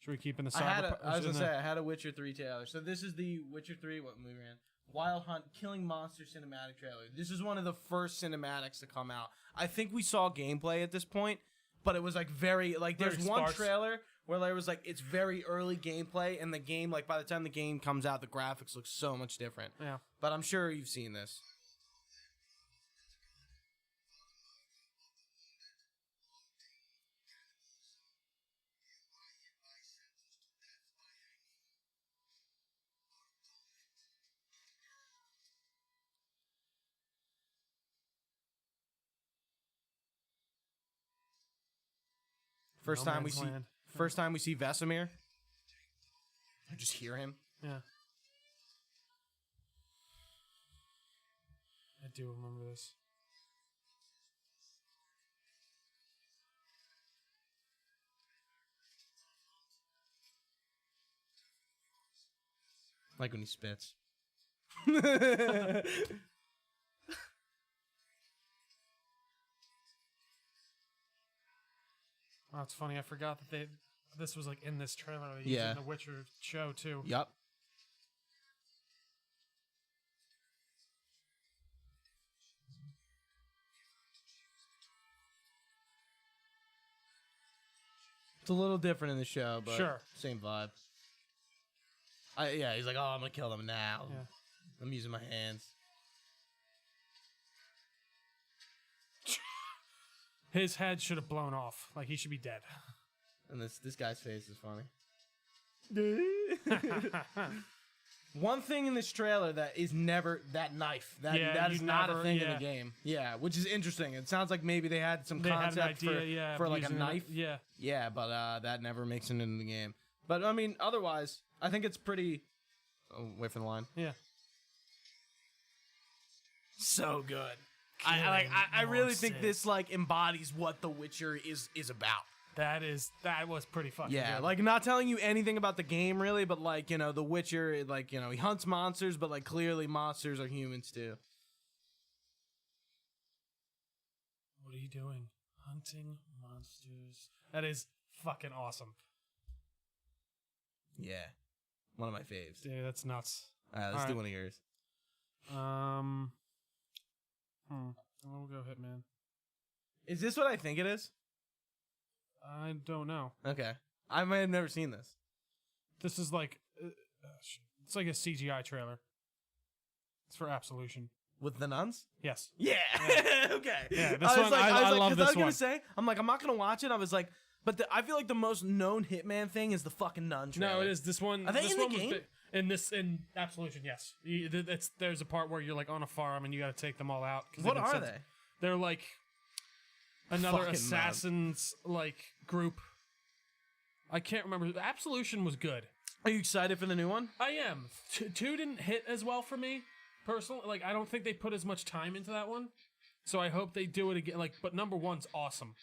Should we keep in the cyber? I was gonna say I had a Witcher 3 trailer. So this is the Witcher 3 what movie ran? Wild Hunt Killing Monster cinematic trailer. This is one of the first cinematics to come out. I think we saw gameplay at this point, but it was like very there's one sparse. trailer where there was like it's very early gameplay, and the game like by the time the game comes out, the graphics look so much different. Yeah. But I'm sure you've seen this. First time we see Vesemir. I just hear him. Yeah. I do remember this. Like when he spits. Oh, it's funny. I forgot that this was like in this trailer. They used it in the Witcher show too. Yup. It's a little different in the show, but sure, same vibe. He's like, oh, I'm gonna kill them now. Yeah. I'm using my hands. His head should have blown off. Like he should be dead. And this guy's face is funny. One thing in this trailer that is never that knife. That is not a thing in the game. Yeah, which is interesting. It sounds like maybe they had some concept for like a knife. Yeah, but that never makes it into the game. But I mean, otherwise, I think it's pretty. Oh, wait for the line. Yeah. So good. I really think this like embodies what The Witcher is about. That was pretty fucking good. Like not telling you anything about the game really, but like, you know, The Witcher, like, you know, he hunts monsters, but like clearly monsters are humans too. What are you doing? Hunting monsters. That is fucking awesome. Yeah. One of my faves. Dude, that's nuts. Alright, let's do one of yours. We'll go Hitman. Is this what I think it is? I don't know. Okay. I might have never seen this. This is like... it's like a CGI trailer. It's for Absolution. With the nuns? Yes. Yeah. Okay. Yeah, this one, I love this one. I was going to say, I'm like, I'm not going to watch it. I was like... But I feel like the most known Hitman thing is the fucking nun trailer. No, it is. This one... Are they this in one the game? In Absolution, yes. There's a part where you're like on a farm and you got to take them all out. What are they? They're like another Fucking assassins like group. I can't remember. Absolution was good. Are you excited for the new one? I am. Two didn't hit as well for me personally. Like I don't think they put as much time into that one. So I hope they do it again. Like, but number one's awesome.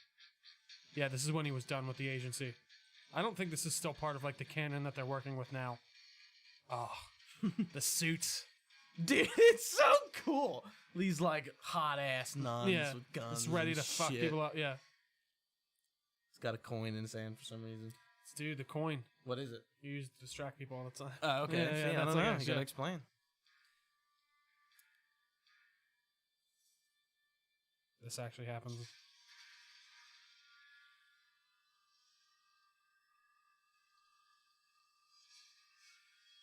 Yeah, this is when he was done with the agency. I don't think this is still part of like the canon that they're working with now. Oh, the suits. Dude, it's so cool. These like hot ass nuns with guns. It's ready to fuck people up. Yeah. It's got a coin in his hand for some reason. Dude, the coin. What is it? You use to distract people all the time. Oh, okay. I don't know. You gotta explain. This actually happens.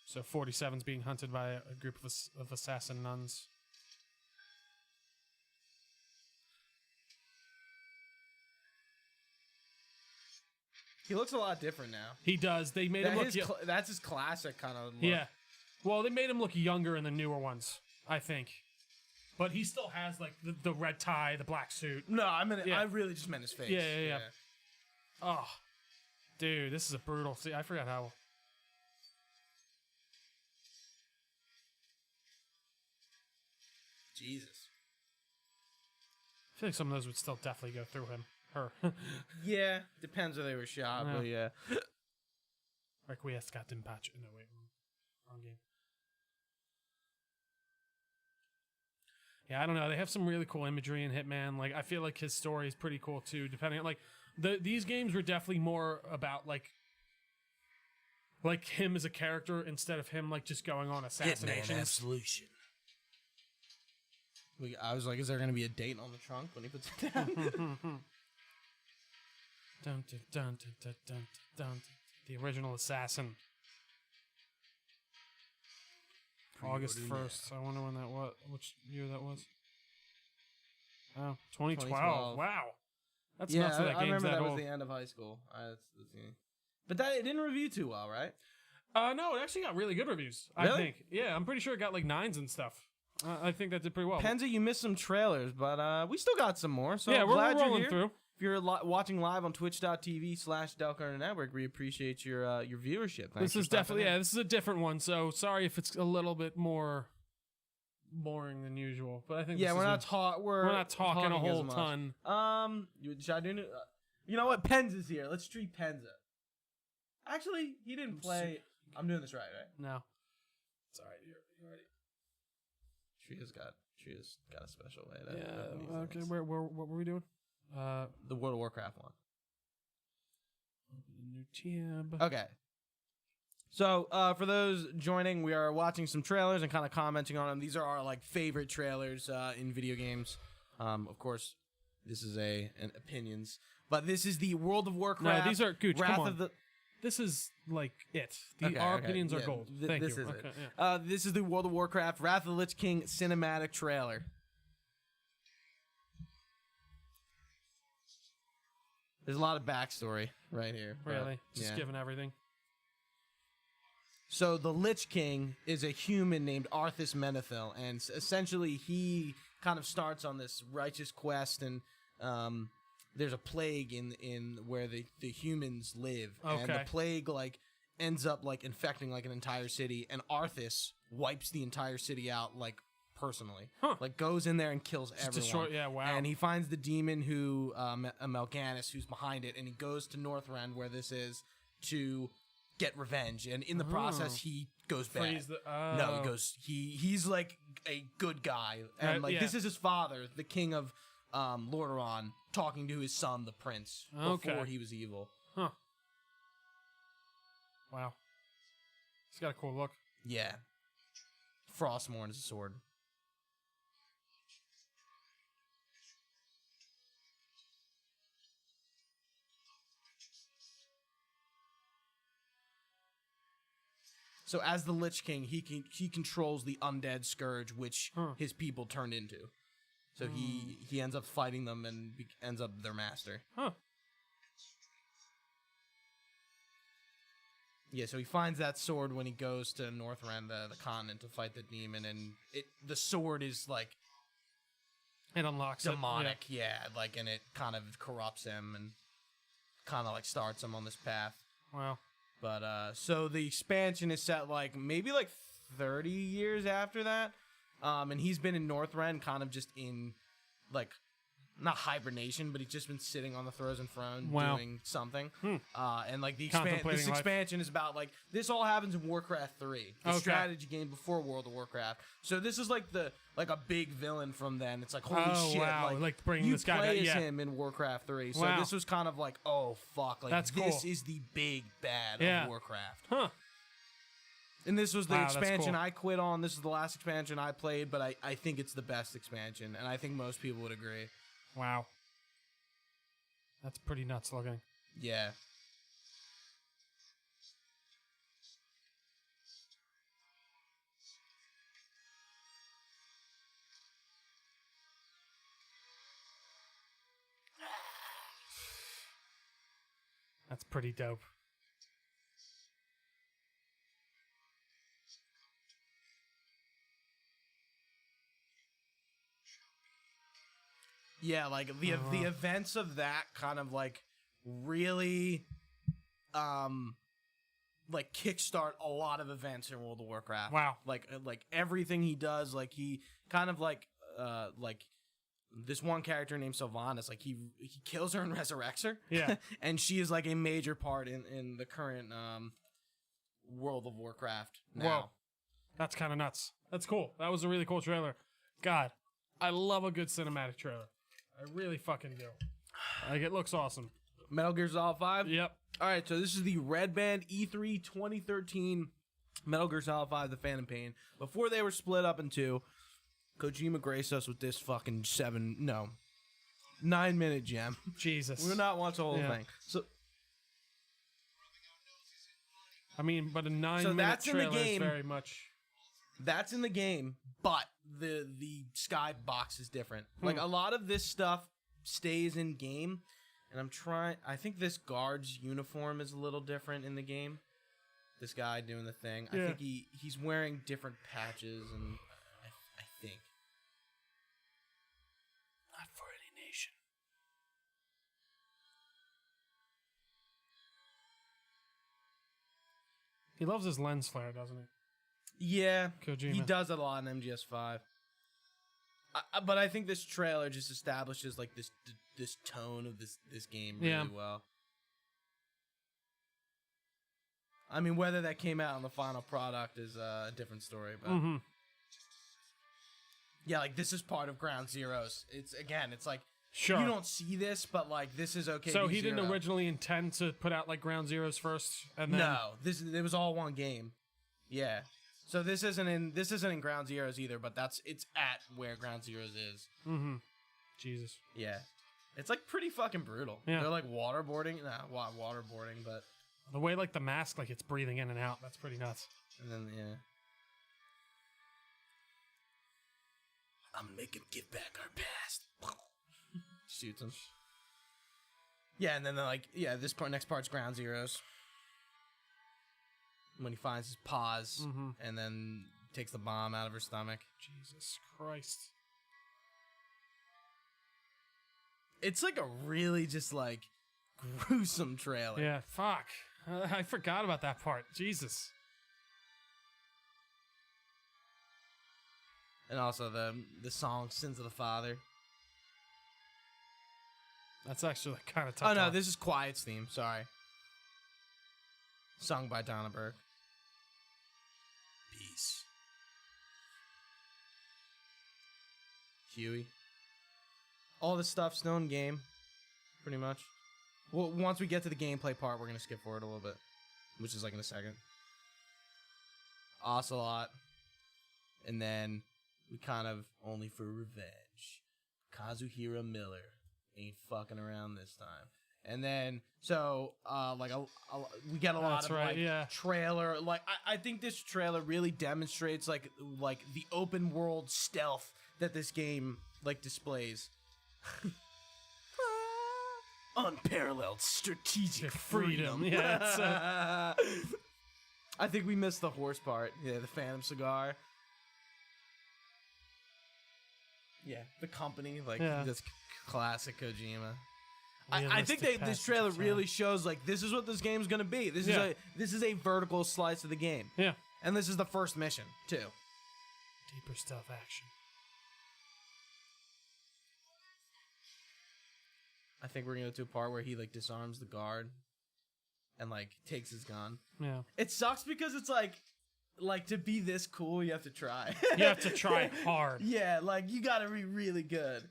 So 47's being hunted by a group of assassin nuns. He looks a lot different now. He does. They made him look... that's his classic kind of look. Yeah. Well, they made him look younger in the newer ones, I think. But he still has, like, the red tie, the black suit. No, I really just meant his face. Yeah. Oh. Dude, this is a brutal... See, I forgot how... Jesus. I feel like some of those would still definitely go through her. Yeah, depends where they were shot, but yeah. Requiescat in patch. No, wait, wrong game. Yeah, I don't know. They have some really cool imagery in Hitman. Like, I feel like his story is pretty cool too. Depending on these games were definitely more about like him as a character instead of him like just going on assassinations. Hitman Absolution. I was like, is there going to be a date on the trunk when he puts it down? Dun, dun, dun, dun, dun, dun, dun. The original assassin. August 1st. I wonder when that was. Which year that was? Oh, 2012. Wow. That's nuts that I game's remember that old. was the end of high school. But it didn't review too well, right? No, it actually got really good reviews. Really? I think. Yeah, I'm pretty sure it got like 9s and stuff. I think that did pretty well. Penza, you missed some trailers, but we still got some more. So yeah, I'm we're glad you're rolling here. through. If you're watching live on twitch.tv/Delco Network, we appreciate your viewership. Thanks This is definitely, this is a different one, so sorry if it's a little bit more boring than usual. But I think we're not talking a whole ton. Should I do you know what? Penza's here. Let's treat Penza. Actually, he didn't play. I'm doing this right? No. It's all right. You're ready. Tria's got a special way. Yeah. Okay. What were we doing? The World of Warcraft one. New tab. Okay. So for those joining, we are watching some trailers and kind of commenting on them. These are our favorite trailers in video games. Of course, this is an opinions, but this is the World of Warcraft. No, these are Gooch. Wrath Come on. of the. This is it. Our opinions are gold. Thank you. This is it. Yeah. This is the World of Warcraft Wrath of the Lich King cinematic trailer. There's a lot of backstory right here. Really? Just giving everything. So the Lich King is a human named Arthas Menethil, and essentially he kind of starts on this righteous quest, and there's a plague in where the humans live, and the plague ends up infecting an entire city, and Arthas wipes the entire city out personally, goes in there and kills everyone. Wow. And he finds the demon who Melganis, who's behind it, and he goes to Northrend where this is to get revenge, and in the process he goes bad. No, he goes he's a good guy, and this is his father, the king of Lordaeron, talking to his son, the prince, before he was evil. Huh. Wow. He's got a cool look. Yeah. Frostmourne is a sword. So as the Lich King, he controls the undead scourge, which his people turned into. So he ends up fighting them and ends up their master. Huh. Yeah, so he finds that sword when he goes to Northrend, the continent, to fight the demon, and the sword is it unlocks demonic, and it kind of corrupts him and kind of starts him on this path. Wow. But so the expansion is set maybe 30 years after that. And he's been in Northrend kind of just in not hibernation, but he's just been sitting on the Frozen Throne doing something. And this expansion is about this all happens in Warcraft 3, the strategy game before World of Warcraft. So this is a big villain from then. It's holy shit, wow. Bringing this guy play as him in Warcraft 3. So this was kind of oh fuck, that's this cool. is the big bad of Warcraft. Huh. And this was the expansion cool. I quit on. This is the last expansion I played, but I think it's the best expansion, and I think most people would agree. Wow. That's pretty nuts looking. Yeah. That's pretty dope. Yeah, the events of that kind of really kickstart a lot of events in World of Warcraft. Wow. Like everything he does, he kind of like this one character named Sylvanas, like he kills her and resurrects her. Yeah. And she is like a major part in the current World of Warcraft now. Whoa. That's kind of nuts. That's cool. That was a really cool trailer. God, I love a good cinematic trailer. I really fucking do. Like, it looks awesome. Metal Gear Solid 5? Yep. All right, so this is the Red Band E3 2013 Metal Gear Solid 5 The Phantom Pain. Before they were split up in two, Kojima graced us with this fucking 9-minute gem. Jesus. We'll not watch the whole thing. So I mean, but a 9-minute trailer is very much... That's in the game, but the sky box is different. Like, a lot of this stuff stays in game, and I think this guard's uniform is a little different in the game. This guy doing the thing. Yeah. I think he's wearing different patches, and I think. Not for any nation. He loves his lens flare, doesn't he? Yeah, Kojima. He does it a lot in MGS5. But I think this trailer just establishes like this tone of this game really well. I mean, whether that came out in the final product is a different story, but yeah, like this is part of Ground Zeroes. It's like sure you don't see this, but like this is okay. So he didn't originally intend to put out like Ground Zeroes first, and then it was all one game. Yeah. So this isn't in Ground Zeroes either, but it's at where Ground Zeroes is. Jesus. Yeah. It's like pretty fucking brutal. Yeah. They're like waterboarding, waterboarding, but the way like the mask, like it's breathing in and out, that's pretty nuts. And then I'm gonna make him give back our past. Shoots him. Yeah, and then they're like, this next part's Ground Zeroes. When he finds his paws and then takes the bomb out of her stomach. Jesus Christ. It's like a really just like gruesome trailer. Yeah, fuck. I forgot about that part. Jesus. And also the song Sins of the Father. That's actually kind of tough. Oh no, this is Quiet's theme, sorry. Sung by Donna Burke. Peace. Huey. All this stuff's still in game, pretty much. Well, once we get to the gameplay part, we're going to skip forward a little bit, which is like in a second. Ocelot. And then we kind of Only for Revenge. Kazuhira Miller ain't fucking around this time. And then, so, we get a lot of, trailer. Like, I think this trailer really demonstrates, like the open world stealth that this game, like, displays. Unparalleled strategic freedom. Yeah, I think we missed the horse part. Yeah, the Phantom Cigar. Yeah, the company, like, this classic Kojima. I think this trailer really shows like this is what this game's gonna be. This is a vertical slice of the game. Yeah, and this is the first mission too. Deeper stealth action. I think we're gonna go to a part where he like disarms the guard and like takes his gun. Yeah, it sucks because it's like to be this cool, you have to try. You have to try hard. Yeah, like you gotta be really good.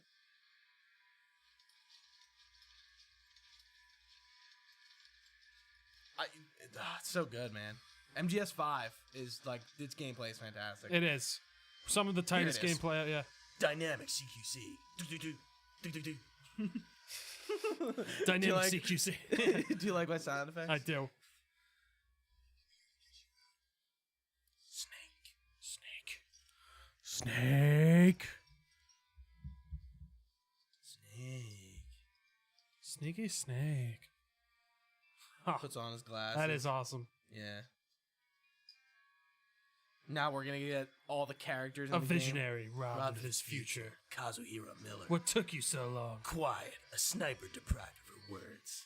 It's so good, man. MGS5 is like its gameplay is fantastic. It is some of the tightest gameplay. Yeah, dynamic CQC. Dynamic CQC. Do you like my sound effects? I do. Snake. Sneaky snake. Puts on his glasses. That is awesome. Yeah. Now we're gonna get all the characters in a the visionary game. robbed of his future. Kazuhira Miller. What took you so long? Quiet, a sniper deprived of her words.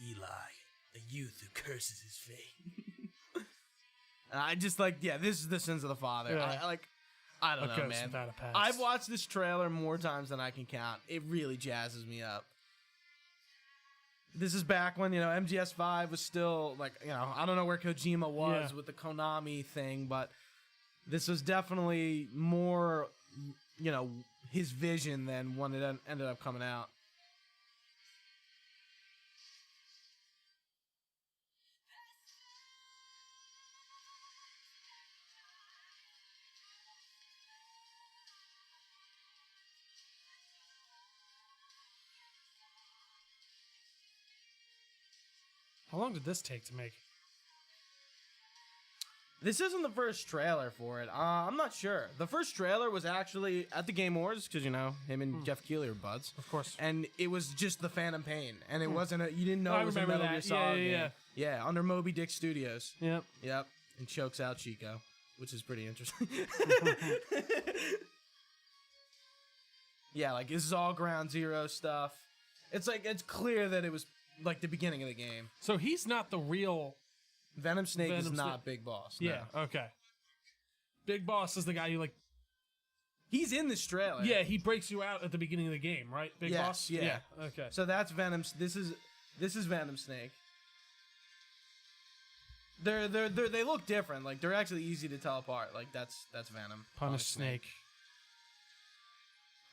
Eli, a youth who curses his fate. And I just like, yeah, this is the sins of the father. Yeah. I don't know, man. I've watched this trailer more times than I can count. It really jazzes me up. This is back when, MGS5 was still, I don't know where Kojima was with the Konami thing, but this was definitely more, his vision than when it ended up coming out. How long did this take to make? This isn't the first trailer for it. I'm not sure. The first trailer was actually at the Game Awards, because, him and Jeff Keighley are buds. Of course. And it was just the Phantom Pain. And it wasn't you didn't know it was a Metal Gear Solid game. Yeah, under Moby Dick Studios. Yep. And chokes out Chico, which is pretty interesting. Yeah, this is all Ground Zero stuff. It's clear that it was the beginning of the game. So he's not the real Venom Snake is not Big Boss. No. Yeah, okay. Big Boss is the guy you He's in this trailer. Yeah, he breaks you out at the beginning of the game, right? Big Boss? Yeah. Okay. So that's Venom. This is Venom Snake. They look different. They're actually easy to tell apart. That's Venom. Punish Snake.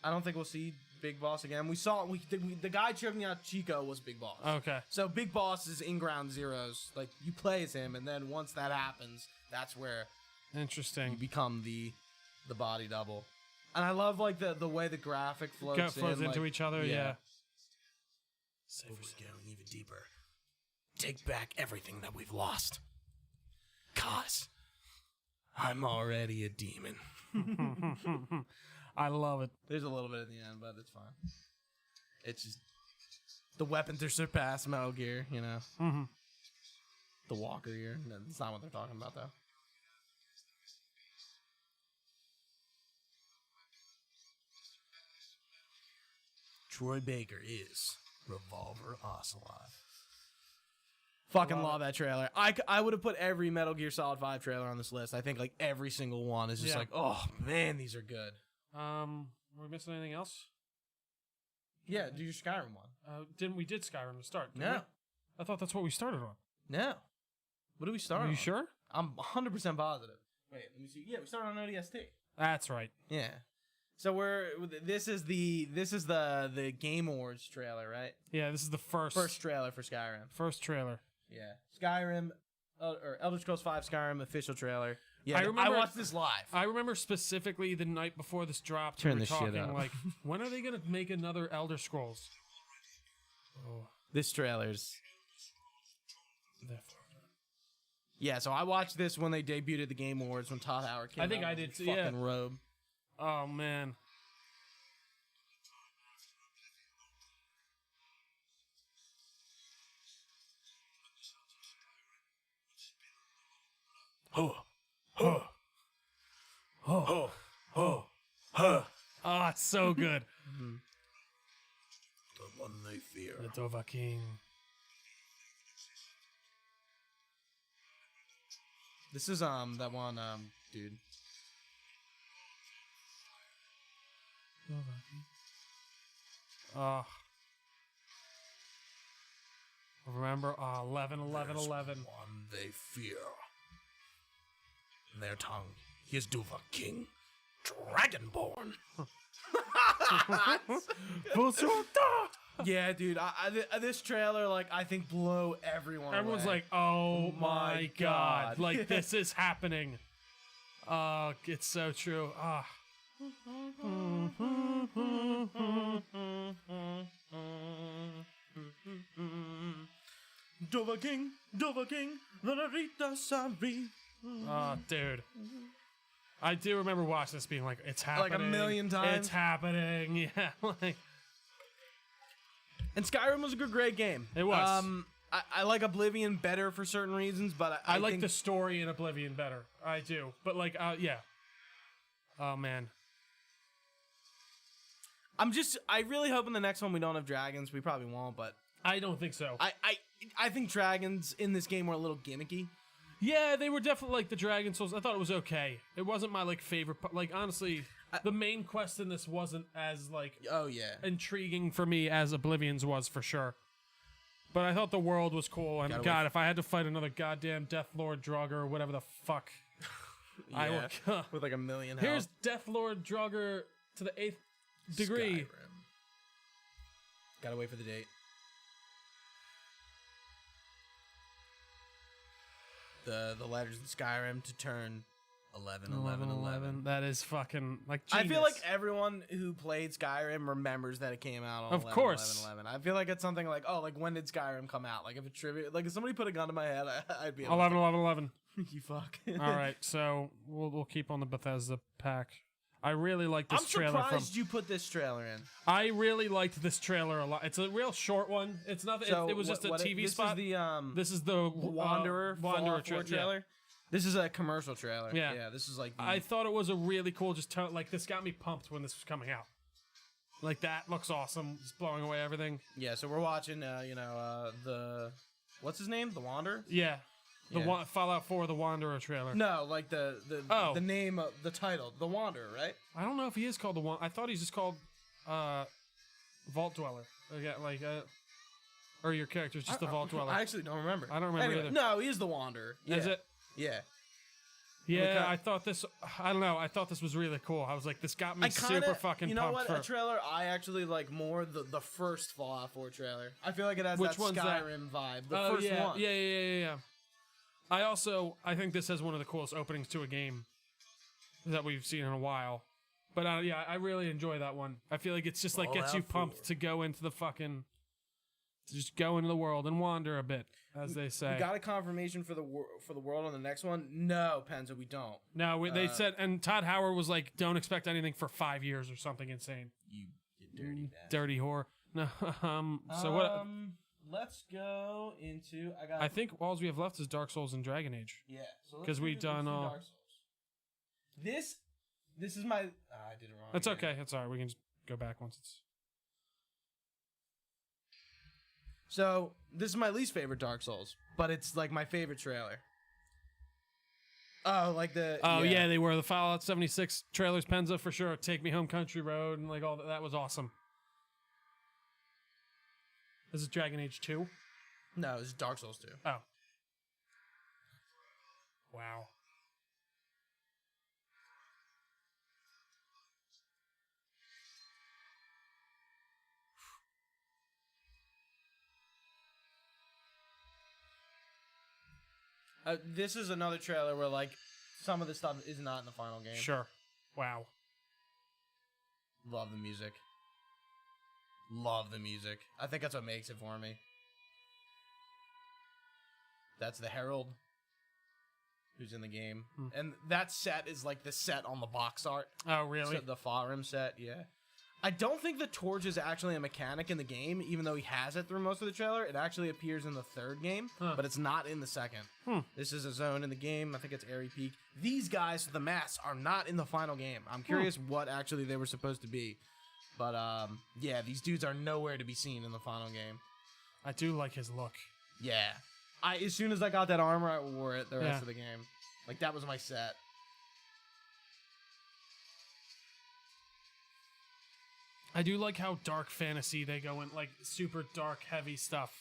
I don't think we'll see Big Boss again. The guy choking out Chico was Big Boss. Okay. So Big Boss is in Ground Zeroes. You play as him, and then once that happens, that's where interesting you become the body double. And I love the way the graphic flows into each other. Yeah. We're going even deeper. Take back everything that we've lost. 'Cause I'm already a demon. I love it. There's a little bit at the end, but it's fine. It's just the weapons are surpassed Metal Gear, Mm-hmm. The Walker gear. No, that's not what they're talking about, though. Troy Baker is Revolver Ocelot. Fucking love that trailer. I would have put every Metal Gear Solid 5 trailer on this list. I think every single one is just oh man, these are good. Were we missing anything else? Yeah, do your Skyrim one. We did Skyrim to start? No. I thought that's what we started on. No. What do we start on? Are you sure? I'm 100% positive. Wait, let me see. Yeah, we started on ODST. That's right. Yeah. So this is the Game Awards trailer, right? Yeah, this is the first trailer for Skyrim. First trailer. Yeah. Skyrim or Elder Scrolls V Skyrim official trailer. Yeah, I watched this live. I remember specifically the night before this dropped. Turn this shit up. When are they gonna make another Elder Scrolls? Oh, this trailer's. Yeah, so I watched this when they debuted at the Game Awards when Todd Howard came out. I think I did too. Fucking robe. Oh man. Oh, it's so good. The one they fear. The Dovahkiin. This is that one dude. Remember 11 One they fear. In their tongue, he is Dovahkiin, Dragonborn. Yeah, dude. This trailer, I think, blew everyone away. Everyone's like, "Oh my god!" This is happening. It's so true. Dovahkiin, the Narita Sari. Oh, dude. I do remember watching this being like, it's happening. Like a million times. It's happening. Yeah. And Skyrim was a great game. It was. I like Oblivion better for certain reasons, but I like the story in Oblivion better. I do. But yeah. Oh, man. I really hope in the next one we don't have dragons. We probably won't, but I don't think so. I think dragons in this game were a little gimmicky. Yeah, they were definitely like the Dragon Souls. I thought it was okay. It wasn't my like favorite. Like honestly, the main quest in this wasn't as like intriguing for me as Oblivion's was for sure. But I thought the world was cool, and God, if I had to fight another goddamn Death Lord Draugr or whatever the fuck, I would. With like 1 million. Here's Death Lord Draugr to the 8th degree. Skyrim. Gotta wait for the date. The letters in Skyrim to turn 11. That is fucking like genius. I feel like everyone who played Skyrim remembers that it came out on of 11, course 11. I feel like it's something like, oh, like when did Skyrim come out? Like if a trivia, like if somebody put a gun to my head, I'd be able 11. You fuck. All right, so we'll keep on the Bethesda pack. I really like this trailer. I'm surprised you put this trailer in. I really liked this trailer a lot. It's a real short one. It's nothing. So it was just a TV spot. This is the Wanderer trailer. Yeah. This is a commercial trailer. Yeah, this is like. I thought it was a really cool. Like this got me pumped when this was coming out. Like that looks awesome. It's blowing away everything. Yeah, so we're watching. The what's his name? The Wanderer. Yeah. Fallout 4, the Wanderer trailer. No, like the name of the title, the Wanderer, right? I don't know if he is called the Wanderer. I thought he's just called Vault Dweller. Or your character's just the Vault Dweller. I actually don't remember. I don't remember either. No, he is the Wanderer. Yeah. Is it? Yeah. Yeah, I thought this. I don't know. I thought this was really cool. I was like, this got me super fucking pumped. You know what? A trailer I actually like more the first Fallout 4 trailer. I feel like it has that Skyrim vibe. The first one. Yeah. I think this has one of the coolest openings to a game that we've seen in a while. But I really enjoy that one. I feel like it's just like gets you pumped to go into the fucking, to just go into the world and wander a bit, as they say. We got a confirmation for the world on the next one. No, Penza, we don't. No, they said, and Todd Howard was like, don't expect anything for 5 years or something insane. You dirty bastard. Dirty whore. No. So what? Let's go into. I think all we have left is Dark Souls and Dragon Age. Yeah, because we've done all. Dark Souls. This is my. I did it wrong. That's okay. That's all right. We can just go back once it's. So this is my least favorite Dark Souls, but it's like my favorite trailer. Oh, like the. Oh yeah, they were the Fallout 76 trailers. Penza for sure. Take Me Home, Country Road, and like all that. That was awesome. This is Dragon Age 2? No, this is Dark Souls 2. Oh. Wow. This is another trailer where, like, some of the stuff is not in the final game. Sure. Wow. Love the music. Love the music. I think that's what makes it for me. That's the Herald who's in the game. And that set is like the set on the box art. Oh, really? So the Farum set, yeah. I don't think the torch is actually a mechanic in the game, even though he has it through most of the trailer. It actually appears in the third game, but it's not in the second. This is a zone in the game. I think it's Airy Peak. These guys, the masks, are not in the final game. I'm curious what actually they were supposed to be. But, yeah, these dudes are nowhere to be seen in the final game. I do like his look. Yeah. As soon as I got that armor, I wore it the rest of the game. Like, that was my set. I do like how dark fantasy they go in, like, super dark, heavy stuff.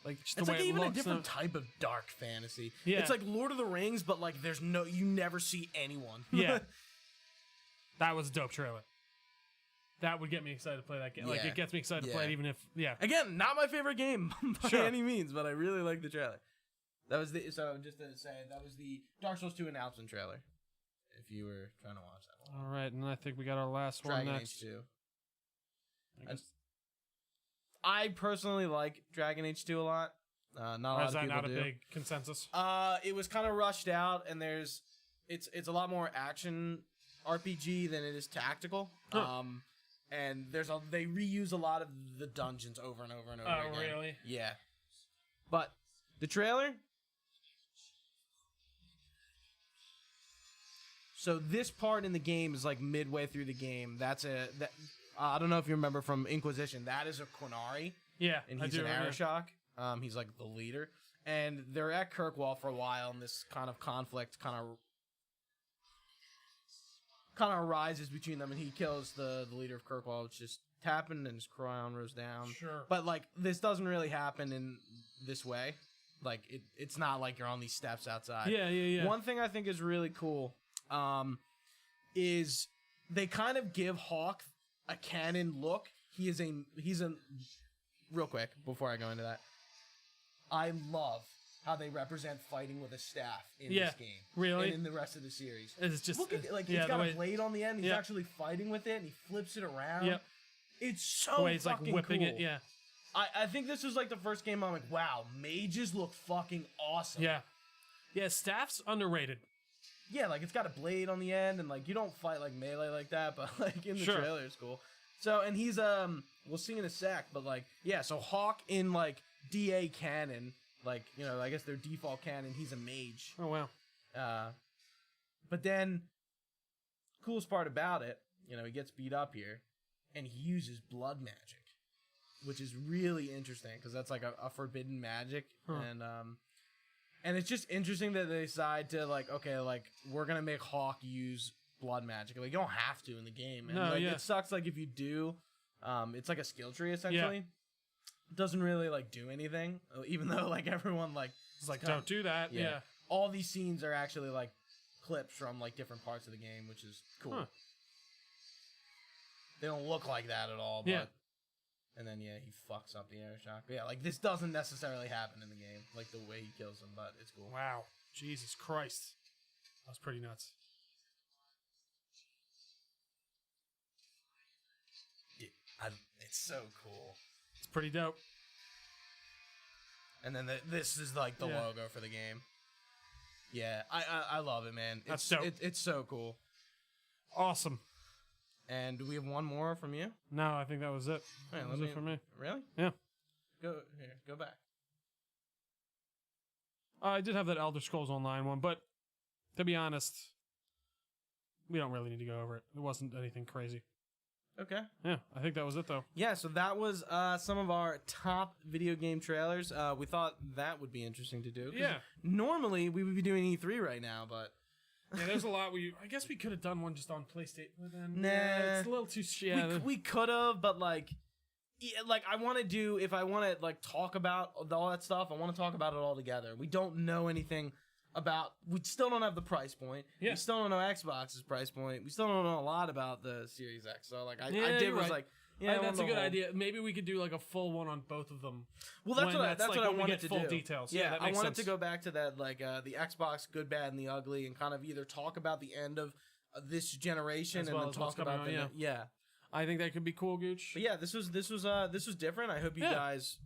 Like, just the way like it even looks a different type of dark fantasy. Yeah. It's like Lord of the Rings, but, like, you never see anyone. Yeah. That was a dope trailer. That would get me excited to play that game. Like, it gets me excited to play it even if, Again, not my favorite game by any means, but I really like the trailer. That was just to say, that was the Dark Souls 2 announcement trailer. If you were trying to watch that one. All right, and I think we got our last one next. Dragon Age 2. I personally like Dragon Age 2 a lot. Not a lot of people do. Is that not a big consensus? It was kind of rushed out, and it's a lot more action RPG than it is tactical. And they reuse a lot of the dungeons over and over and over again. Oh, really? Yeah. But the trailer. So this part in the game is like midway through the game. I don't know if you remember from Inquisition. That is a Quinari. Yeah, and he's an Arashok. He's like the leader. and they're at Kirkwall for a while, and this kind of conflict kind of arises between them, and he kills the leader of Kirkwall, which just happened, and his crown rose down. Sure. But like this doesn't really happen in this way. Like it's not like you're on these steps outside. Yeah. One thing I think is really cool, is they kind of give Hawk a canon look. He's a real quick before I go into that. I love how they represent fighting with a staff in this game. Really? And in the rest of the series. It's just look at it, like he's got a blade on the end. He's actually fighting with it, and he flips it around. Yep. It's so the way he's fucking like whipping cool. it. Yeah. I think this was like the first game I'm like, wow, mages look fucking awesome. Yeah. Yeah, staff's underrated. Yeah, like it's got a blade on the end, and like you don't fight like melee like that, but like in the trailer it's cool. So, and he's we'll see in a sec, but like yeah, so Hawk in like DA canon, like you know, I guess their default canon, he's a mage. Oh wow. But then coolest part about it, you know, he gets beat up here, and he uses blood magic, which is really interesting because that's like a forbidden magic, and it's just interesting that they decide to like, okay, like we're gonna make Hawk use blood magic. Like you don't have to in the game, and like it sucks. Like if you do, it's like a skill tree essentially. It doesn't really like do anything, even though like everyone like it's like don't do that. Yeah. All these scenes are actually like clips from like different parts of the game, which is cool. They don't look like that at all, but and then he fucks up the air shock. But yeah, like this doesn't necessarily happen in the game, like the way he kills him, but it's cool. Wow. Jesus Christ. That was pretty nuts. It's so cool. It's pretty dope. And then this is like the logo for the game. Yeah, I love it, man. That's dope. It's so cool. Awesome. And do we have one more from you? No, I think that was it. Right, that was it for me. Really? Yeah. Go back. I did have that Elder Scrolls Online one, but to be honest, we don't really need to go over it. It wasn't anything crazy. Okay. Yeah, I think that was it, though. Yeah, so that was some of our top video game trailers. We thought that would be interesting to do. Yeah. Normally, we would be doing E3 right now, but... Yeah, there's a lot I guess we could have done one just on PlayStation. But then, nah. It's a little too... We could have, but like I want to do... If I want to like talk about all that stuff, I want to talk about it all together. We don't know anything about... We still don't have the price point. Yeah. We still don't know Xbox's price point. We still don't know a lot about the Series X. So like I did was like... Yeah, that's a good idea. Maybe we could do like a full one on both of them. Well, that's what I wanted to do. Full details. Yeah, that I makes wanted sense. to go back to that, like the Xbox Good, Bad, and the Ugly, and kind of either talk about the end of this generation and then talk about the I think that could be cool, Gooch. But yeah, this was different. I hope you guys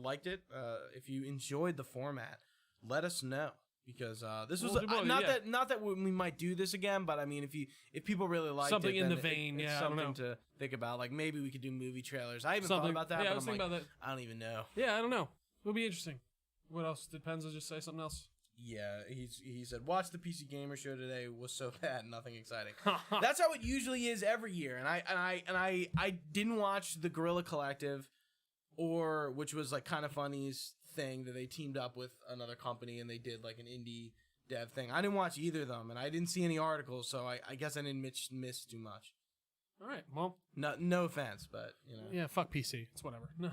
liked it. If you enjoyed the format, let us know. Because this was not that we might do this again, but I mean, if people really liked something it, in the vein, it's something to think about. Like maybe we could do movie trailers. I haven't thought about that. Yeah, but I was thinking about that. I don't even know. Yeah, I don't know. It'll be interesting. What else? Did Penza just say something else? Yeah, he said, watch the PC Gamer Show today. Was so bad, nothing exciting. That's how it usually is every year. And I didn't watch the Guerrilla Collective, which was like Kind of Funny's thing that they teamed up with another company and they did like an indie dev thing. I didn't watch either of them, and I didn't see any articles, so I guess I didn't miss too much. All right, well, no offense, but you know. Yeah, fuck PC. It's whatever. No.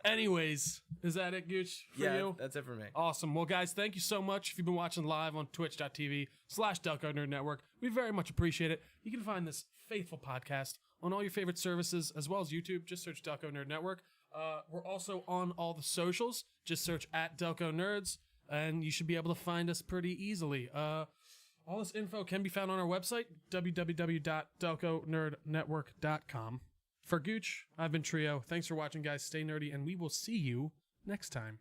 Anyways, is that it, Gooch? For you? That's it for me. Awesome. Well, guys, thank you so much. If you've been watching live on twitch.tv/Delco Nerd Network, we very much appreciate it. You can find this faithful podcast on all your favorite services, as well as YouTube. Just search Delco Nerd Network. We're also on all the socials. Just search @Delco Nerds, and you should be able to find us pretty easily. All this info can be found on our website, www.delconerdnetwork.com. For Gooch, I've been Trio. Thanks for watching, guys. Stay nerdy, and we will see you next time.